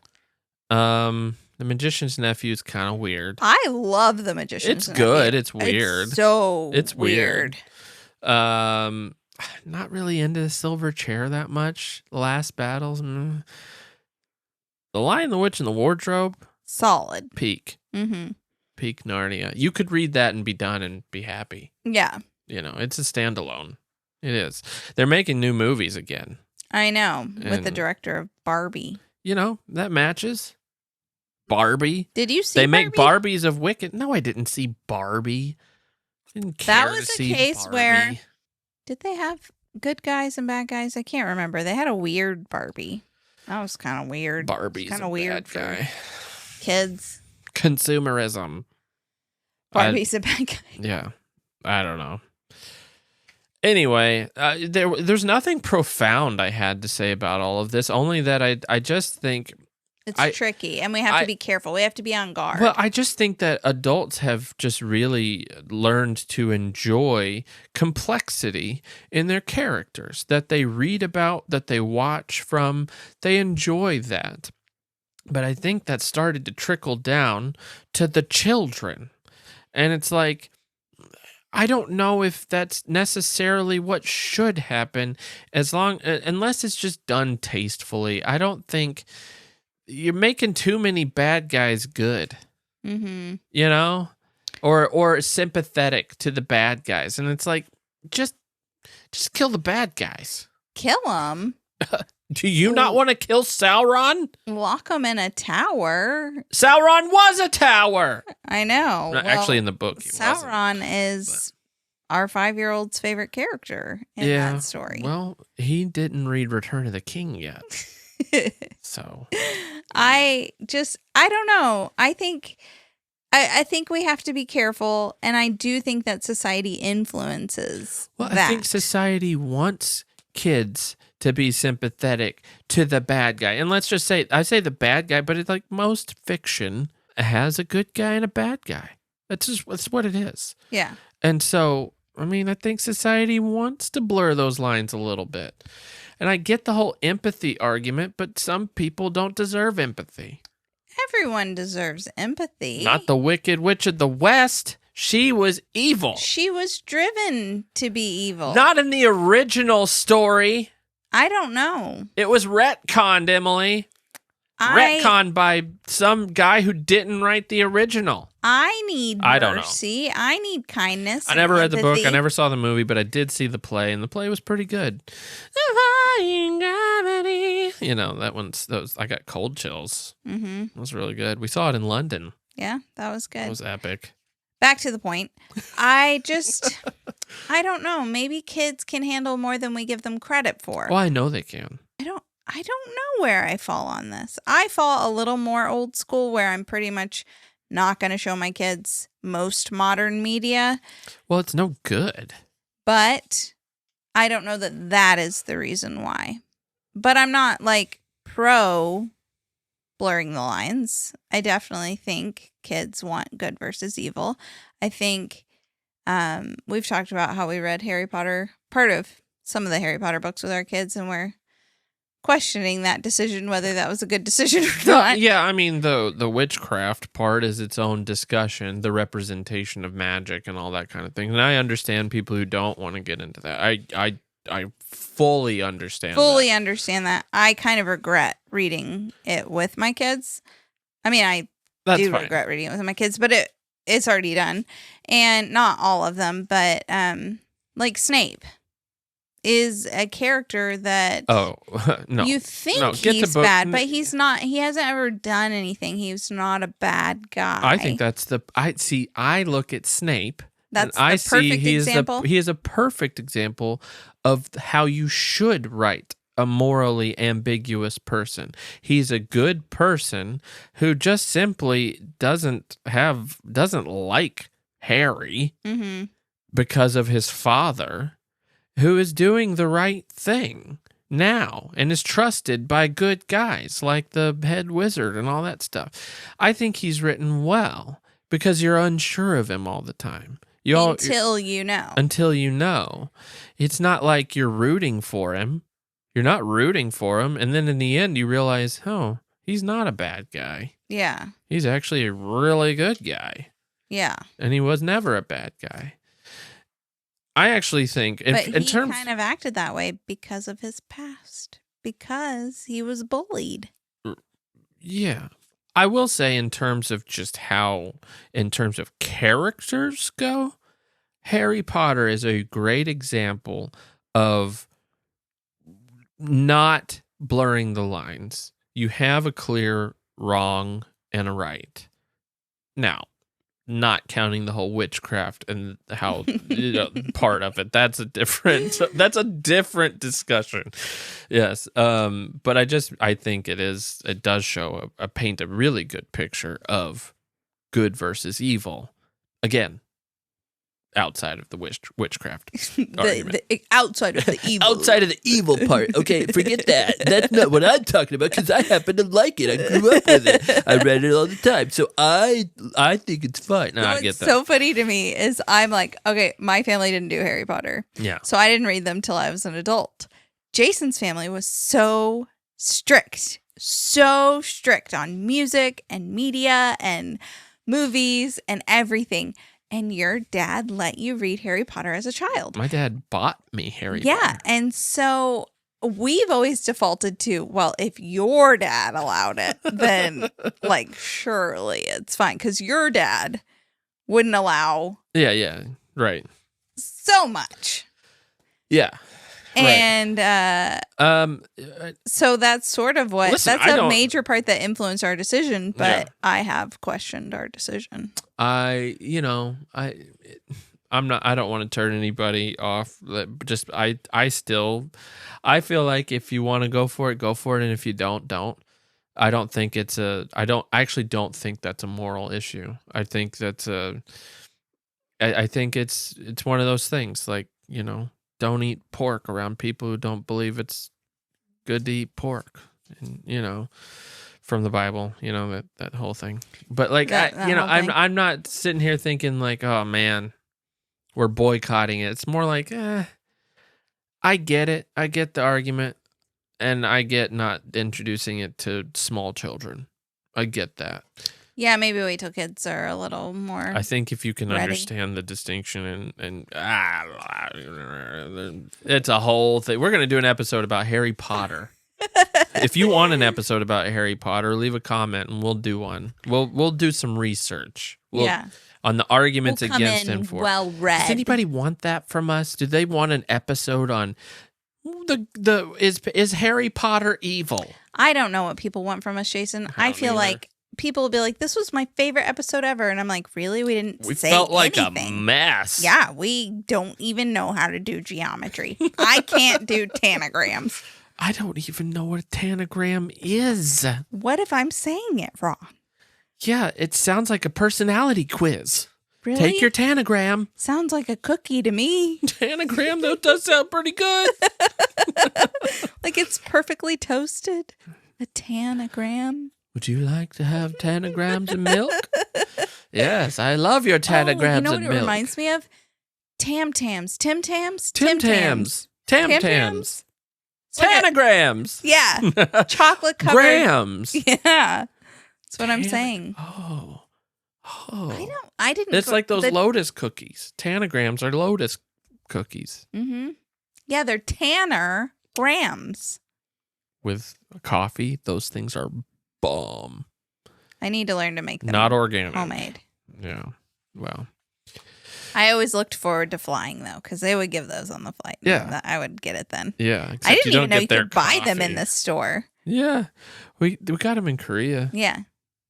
The Magician's Nephew is kind of weird. I love The Magician's Nephew. It's good. It's weird. It's so It's weird. Not really into the Silver Chair that much. The Last Battles. The Lion, the Witch, and the Wardrobe. Solid. Peak. Mm-hmm. Peak Narnia. You could read that and be done and be happy. Yeah. It's a standalone. It is. They're making new movies again. I know. With the And- director of Barbie. That matches. Barbie. Did you see They make Barbie? Barbies of Wicked. No, I didn't see Barbie. Didn't That care was to a see case Barbie. where- Did they have good guys and bad guys? I can't remember. They had a weird Barbie. That was kind of weird. Barbie's kind a of weird bad for guy. kids. Consumerism. Barbie's a bad guy. Yeah, I don't know. Anyway, there's nothing profound I had to say about all of this. Only that I just think. It's tricky, and we have to be careful. We have to be on guard. Well, I just think that adults have just really learned to enjoy complexity in their characters that they read about, that they watch from. They enjoy that. But I think that started to trickle down to the children. And it's like, I don't know if that's necessarily what should happen unless it's just done tastefully. I don't think you're making too many bad guys good, mm-hmm. or sympathetic to the bad guys. And it's like, just kill the bad guys. Kill them. Do you not want to kill Sauron? Lock them in a tower. Sauron was a tower. I know. No, actually, in the book, he Sauron wasn't, is our 5-year-old's favorite character in that story. Well, he didn't read Return of the King yet. So I don't know. I think we have to be careful, and I do think that society influences that. I think society wants kids to be sympathetic to the bad guy. And let's just say, I say the bad guy, but it's like most fiction has a good guy and a bad guy. That's what it is. Yeah. And so, I think society wants to blur those lines a little bit. And I get the whole empathy argument, but some people don't deserve empathy. Everyone deserves empathy. Not the Wicked Witch of the West. She was evil. She was driven to be evil. Not in the original story. I don't know. It was retconned, Emily. Retconned by some guy who didn't write the original. I need I don't know. mercy. I need kindness. I never read the book. empathy. I never saw the movie, but I did see the play, and the play was pretty good. Defying gravity. I got cold chills. Mm-hmm. It was really good. We saw it in London. Yeah, that was good. It was epic. Back to the point. I don't know. Maybe kids can handle more than we give them credit for. Well, I know they can. I don't know where I fall on this. I fall a little more old school, where I'm pretty much not going to show my kids most modern media. Well, it's no good. But I don't know that is the reason why. But I'm not pro blurring the lines. I definitely think kids want good versus evil. I think we've talked about how we read Harry Potter, part of some of the Harry Potter books with our kids, and we're questioning that decision, whether that was a good decision or not. Yeah, the witchcraft part is its own discussion, the representation of magic and all that kind of thing. And I understand people who don't want to get into that. I fully understand understand that. I kind of regret reading it with my kids. I do regret reading it with my kids, but it's already done. And not all of them, but Snape is a character that no, you think he's bad, but he's not. He hasn't ever done anything. He's not a bad guy. I think that's I look at Snape. That's and I the perfect see example. He is a perfect example of how you should write a morally ambiguous person. He's a good person who just simply doesn't like Harry because of his father, who is doing the right thing now and is trusted by good guys like the head wizard and all that stuff. I think he's written well because you're unsure of him all the time. Until you know. It's not like you're rooting for him. You're not rooting for him. And then in the end, you realize, oh, he's not a bad guy. Yeah. He's actually a really good guy. Yeah. And he was never a bad guy. I actually think, But he kind of acted that way because of his past, because he was bullied. Yeah. I will say in terms of characters go, Harry Potter is a great example of not blurring the lines. You have a clear wrong and a right. Now, not counting the whole witchcraft and how part of it. That's a different discussion. Yes. But I think it does show paint a really good picture of good versus evil. Again, outside of the witchcraft argument. Outside of the evil. Outside of the evil part. Okay, forget that. That's not what I'm talking about because I happen to like it. I grew up with it. I read it all the time. So I think it's fine. No, I get What's that. so funny to me is I'm like, okay, my family didn't do Harry Potter. Yeah. So I didn't read them till I was an adult. Jason's family was so strict on music and media and movies and everything. And your dad let you read Harry Potter as a child. My dad bought me Harry Potter. Yeah. And so we've always defaulted to, well, if your dad allowed it, then like surely it's fine. Because your dad wouldn't allow Yeah. Right. so much. Yeah. And so that's sort of what, Listen, that's a major part that influenced our decision. But I have questioned our decision. I don't want to turn anybody off. Just I feel like if you want to go for it, and if you don't. I actually don't think that's a moral issue. I think that's I think it's one of those things like, don't eat pork around people who don't believe it's good to eat pork. And, from the Bible, that whole thing. But like, I'm not sitting here thinking like, oh man, we're boycotting it. It's more like, I get it. I get the argument, and I get not introducing it to small children. I get that. Yeah, maybe wait till kids are a little more. I think if you can ready. understand the distinction and it's a whole thing. We're going to do an episode about Harry Potter. If you want an episode about Harry Potter, leave a comment and we'll do one. We'll do some research. On the arguments against and for. Well read. Does anybody want that from us? Do they want an episode on is Harry Potter evil? I don't know what people want from us, Jason. I feel like people will be like, "This was my favorite episode ever," and I'm like, "Really? We felt like anything. A mess." Yeah, we don't even know how to do geometry. I can't do tanagrams. I don't even know what a tanagram is. What if I'm saying it wrong? Yeah, it sounds like a personality quiz. Really? Take your tanagram. Sounds like a cookie to me. Tanagram, though, does sound pretty good. Like it's perfectly toasted. A tanagram. Would you like to have tanagrams and milk? Yes, I love your tanagrams you know and what milk. It reminds me of? Tim Tams. Tim Tams. Tanagrams. Yeah. Chocolate covered. Grams. Yeah. That's what I'm saying. Oh. I didn't. It's like those Lotus cookies. Tanagrams are Lotus cookies. Mm-hmm. Yeah, they're Tanner grams. With coffee, those things are bomb. I need to learn to make them. Not organic. Homemade. Yeah. Well. I always looked forward to flying, though, because they would give those on the flight. Yeah. I would get it then. Yeah. I didn't even know you could buy them in the store. Yeah. We got them in Korea. Yeah.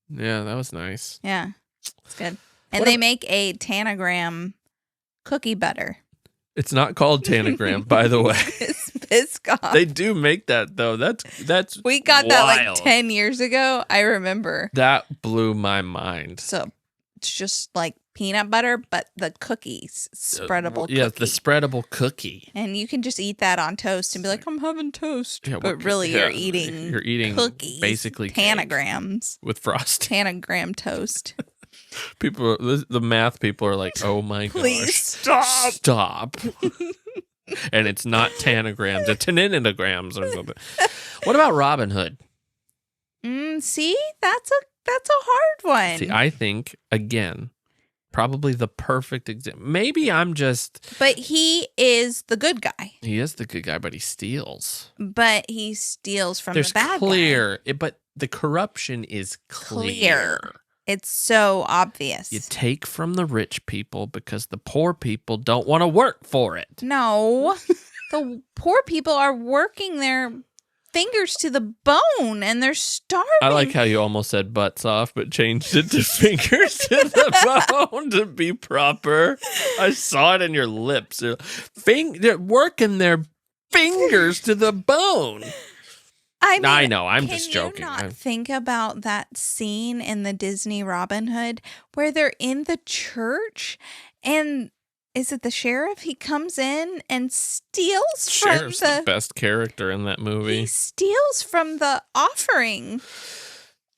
Yeah, that was nice. Yeah. It's good. And they make a Tanagram cookie butter. It's not called Tanagram, by the way. It's Biscoff. They do make that, though. That's We got wild. that like 10 years ago. I remember. That blew my mind. So it's just like peanut butter, but the cookies, spreadable cookie. Yeah, the spreadable cookie. And you can just eat that on toast and be like, I'm having toast. Yeah, but really you're eating cookies, basically tanagrams. With frosting. Tanagram toast. The math people are like, oh my gosh. Please stop. Stop. and it's not tanagrams, it's teninograms or something. What about Robin Hood? See, that's a hard one. See, I think, again, probably the perfect example. Maybe I'm just... But he is the good guy. He is the good guy, but he steals. But he steals from There's the bad clear, but the corruption is clear. It's so obvious. You take from the rich people because the poor people don't want to work for it. No, the poor people are working their fingers to the bone and they're starving. I like how you almost said butts off, but changed it to fingers to the bone to be proper. I saw it in your lips. They're working their fingers to the bone. I know. I'm just joking. Can you not think about that scene in the Disney Robin Hood where they're in the church and is it the sheriff? He comes in and steals Sheriff's from the best character in that movie. He steals from the offering.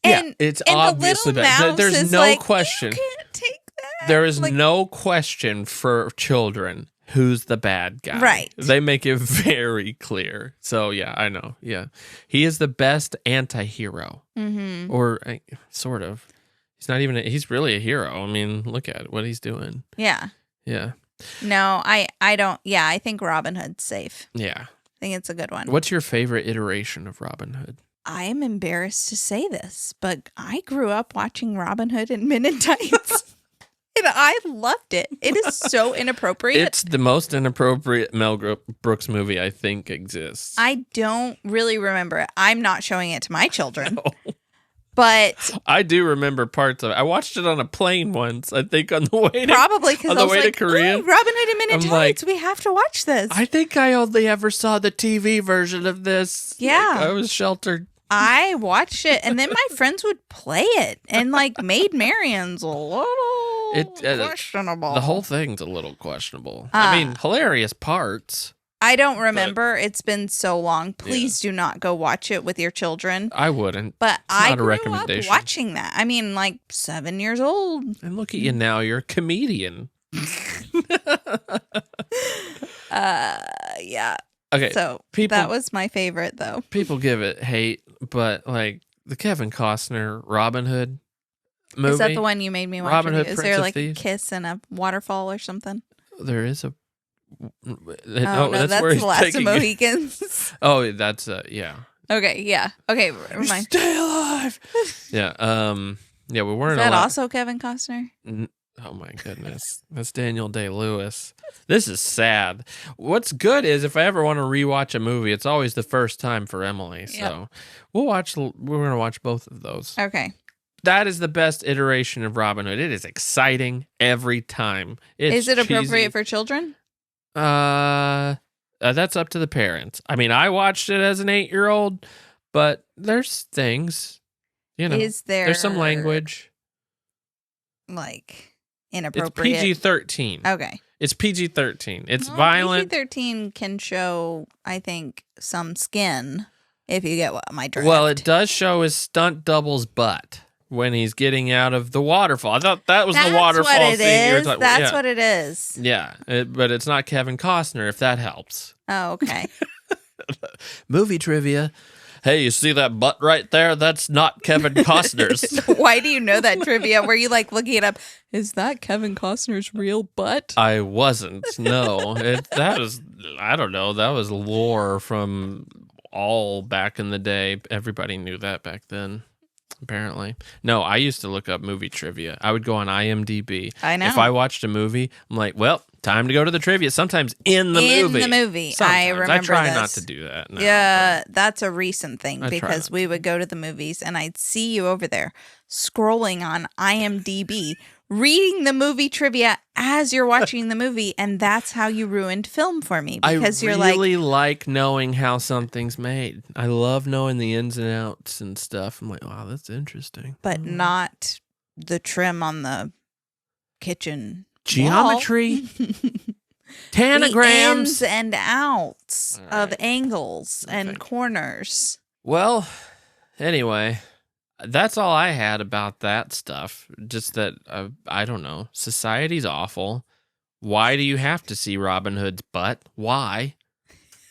And, it's obviously bad. There's no question. You can't take that. There is no question for children who's the bad guy. Right. They make it very clear. So, yeah, I know. Yeah. He is the best anti-hero. Mm-hmm. Or sort of. He's really a hero. I mean, look at what he's doing. Yeah. Yeah. No, I don't. Yeah, I think Robin Hood's safe. Yeah. I think it's a good one. What's your favorite iteration of Robin Hood? I am embarrassed to say this, but I grew up watching Robin Hood and Men in Tights. And I loved it. It is so inappropriate. It's the most inappropriate Mel Brooks movie I think exists. I don't really remember it. I'm not showing it to my children. No. But I do remember parts of it. I watched it on a plane once, I think, on the way to probably because I was like, Korea. Robin Hood and Men in Tights, we have to watch this. I think I only ever saw the TV version of this. Yeah. I was sheltered. I watched it, and then my friends would play it, and like Maid Marian's a little questionable. The whole thing's a little questionable. I mean, hilarious parts. I don't remember. It's been so long. Please do not go watch it with your children. I wouldn't. But it's not I a grew recommendation. up watching that. I mean, like 7 years old. And look at you now. You're a comedian. Yeah. Okay. So that was my favorite, though. People give it hate, but like the Kevin Costner Robin Hood movie. Is that the one you made me watch? Robin Hood, Is Prince there of like Thieves? a kiss and a waterfall or something? There is a. No, that's where he's the last of taking Mohicans. Oh, that's yeah. Okay, yeah. Okay, never mind. Stay alive. Yeah. Yeah, we weren't. Is that allowed... also Kevin Costner? Oh my goodness, that's Daniel Day-Lewis. This is sad. What's good is if I ever want to rewatch a movie, it's always the first time for Emily. So we're gonna watch both of those. Okay. That is the best iteration of Robin Hood. It is exciting every time. Is it appropriate cheesy. for children? That's up to the parents. I mean, I watched it as an 8-year-old, but there's things, Is there's some language. Like inappropriate? It's PG-13. Okay. It's PG-13. It's violent. PG-13 can show, I think, some skin if you get my drift. Well, it does show his stunt double's butt when he's getting out of the waterfall. I thought that was the waterfall what it scene. You were is. talking- That's what it is. Yeah, but it's not Kevin Costner, if that helps. Oh, okay. Movie trivia. Hey, you see that butt right there? That's not Kevin Costner's. Why do you know that trivia? Were you like looking it up? Is that Kevin Costner's real butt? I wasn't. No, that was, I don't know. That was lore from all back in the day. Everybody knew that back then. Apparently. No, I used to look up movie trivia. I would go on IMDb. I know. If I watched a movie, I'm like, well, time to go to the trivia. Sometimes in the movie. In the movie. Sometimes. I remember I try this. not to do that. No, Yeah, that's a recent thing I try because not we would go to the movies and I'd see you over there scrolling on IMDb, reading the movie trivia as you're watching the movie, and that's how you ruined film for me because you're like, I really like knowing how something's made. I love knowing the ins and outs and stuff. I'm like, wow, that's interesting. but not the trim on the kitchen Geometry, wall. tanagrams, The ins and outs All of right. angles and Okay. corners. Well, anyway, that's all I had about that stuff. Just that, I don't know, society's awful. Why do you have to see Robin Hood's butt? Why?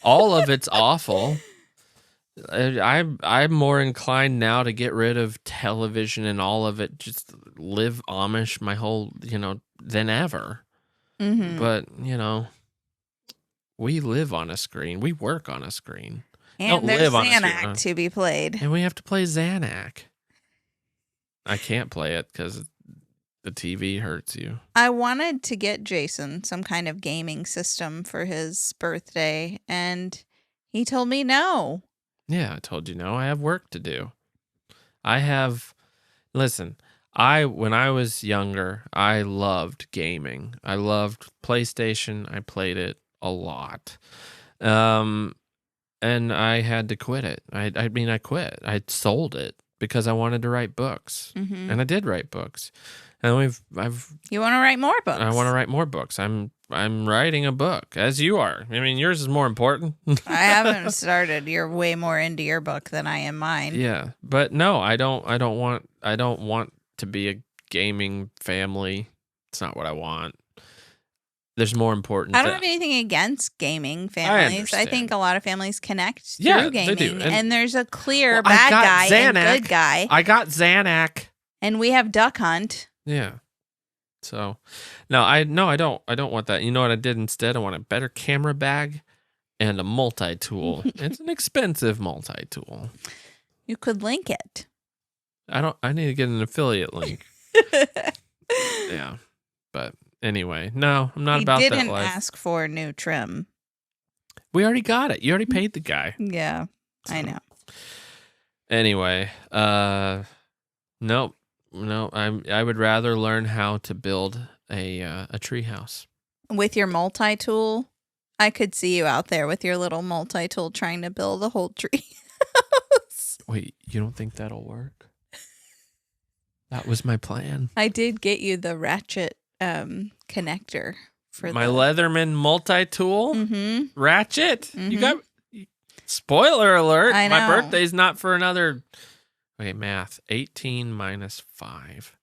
All of it's awful. I'm more inclined now to get rid of television and all of it, just live Amish my whole, than ever. Mm-hmm. But, we live on a screen. We work on a screen. And Don't there's live on a screen. Xanax to be played. And we have to play Xanac. I can't play it because the TV hurts you. I wanted to get Jason some kind of gaming system for his birthday, and he told me no. Yeah, I told you no. I have work to do. Listen, when I was younger, I loved gaming. I loved PlayStation. I played it a lot. And I had to quit it. I quit. I sold it because I wanted to write books. Mm-hmm. And I did write books. And You want to write more books? I want to write more books. I'm writing a book, as you are. I mean, yours is more important. I haven't started. You're way more into your book than I am mine. Yeah, but no, I don't want to be a gaming family. It's not what I want. There's more important. I don't have anything against gaming families. I think a lot of families connect through gaming, they do. And there's a clear Well, I bad got guy and Xanac. good guy, I got Xanac. and we have Duck Hunt. Yeah. So, I don't want that. You know what I did instead? I want a better camera bag and a multi-tool. It's an expensive multi-tool. You could link it. I need to get an affiliate link. Yeah. But anyway, no, I'm not about that life. He didn't ask for new trim. We already got it. You already paid the guy. Yeah, So, I know. Anyway, nope. No, I would rather learn how to build a tree house. With your multi-tool, I could see you out there with your little multi-tool trying to build a whole tree house. Wait, you don't think that'll work? That was my plan. I did get you the ratchet connector for My Leatherman multi-tool Mm-hmm. ratchet. Mhm. You got spoiler alert. I My know. birthday's not for another. Okay, math. 18 minus 5.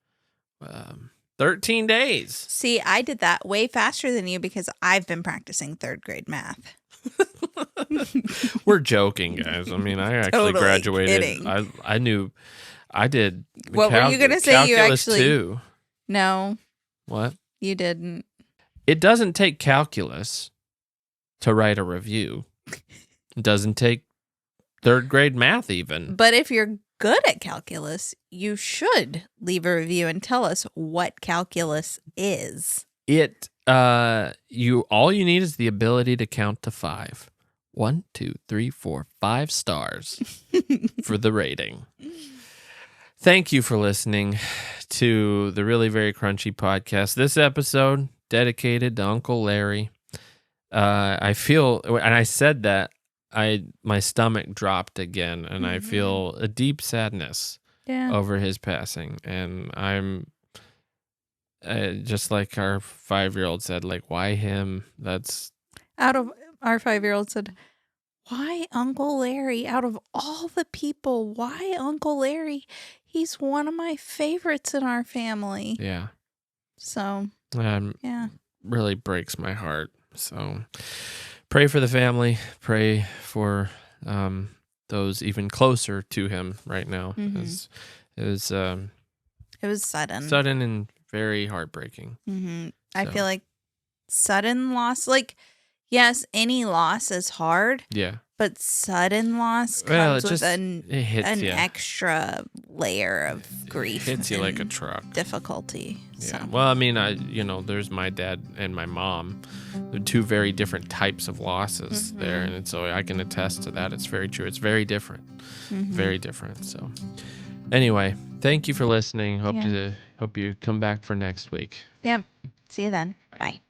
13 days. See, I did that way faster than you because I've been practicing third grade math. We're joking, guys. I mean, I actually Totally graduated. kidding. I knew. I did. What were you gonna say? You calculus actually- too. No, What? you didn't. It doesn't take calculus to write a review. It doesn't take third grade math even. But if you're good at calculus, you should leave a review and tell us what calculus is. All you need is the ability to count to 5. 1, 2, 3, 4, 5 stars for the rating. Thank you for listening to the Really Very Crunchy podcast. This episode dedicated to Uncle Larry. I feel, and I said that, my stomach dropped again, and I feel a deep sadness over his passing. And I'm just like our 5-year-old said, like, why him? That's Out of our 5-year-old said, why Uncle Larry? Out of all the people, why Uncle Larry? He's one of my favorites in our family. yeah. So, yeah. Really breaks my heart. So pray for the family. Pray for those even closer to him right now. Mhm. It was sudden. sudden and very heartbreaking. Mm-hmm. I So. feel like sudden loss, like, yes, any loss is hard, Yeah. but sudden loss Well, comes with it hits an you. extra layer of grief. Hits you like a and truck. difficulty. Yeah. So. Well, I mean, there's my dad and my mom. They're two very different types of losses there, and so I can attest to that. It's very true. It's very different. Very different. So, anyway, thank you for listening. Hope you come back for next week. Yeah. See you then. Bye.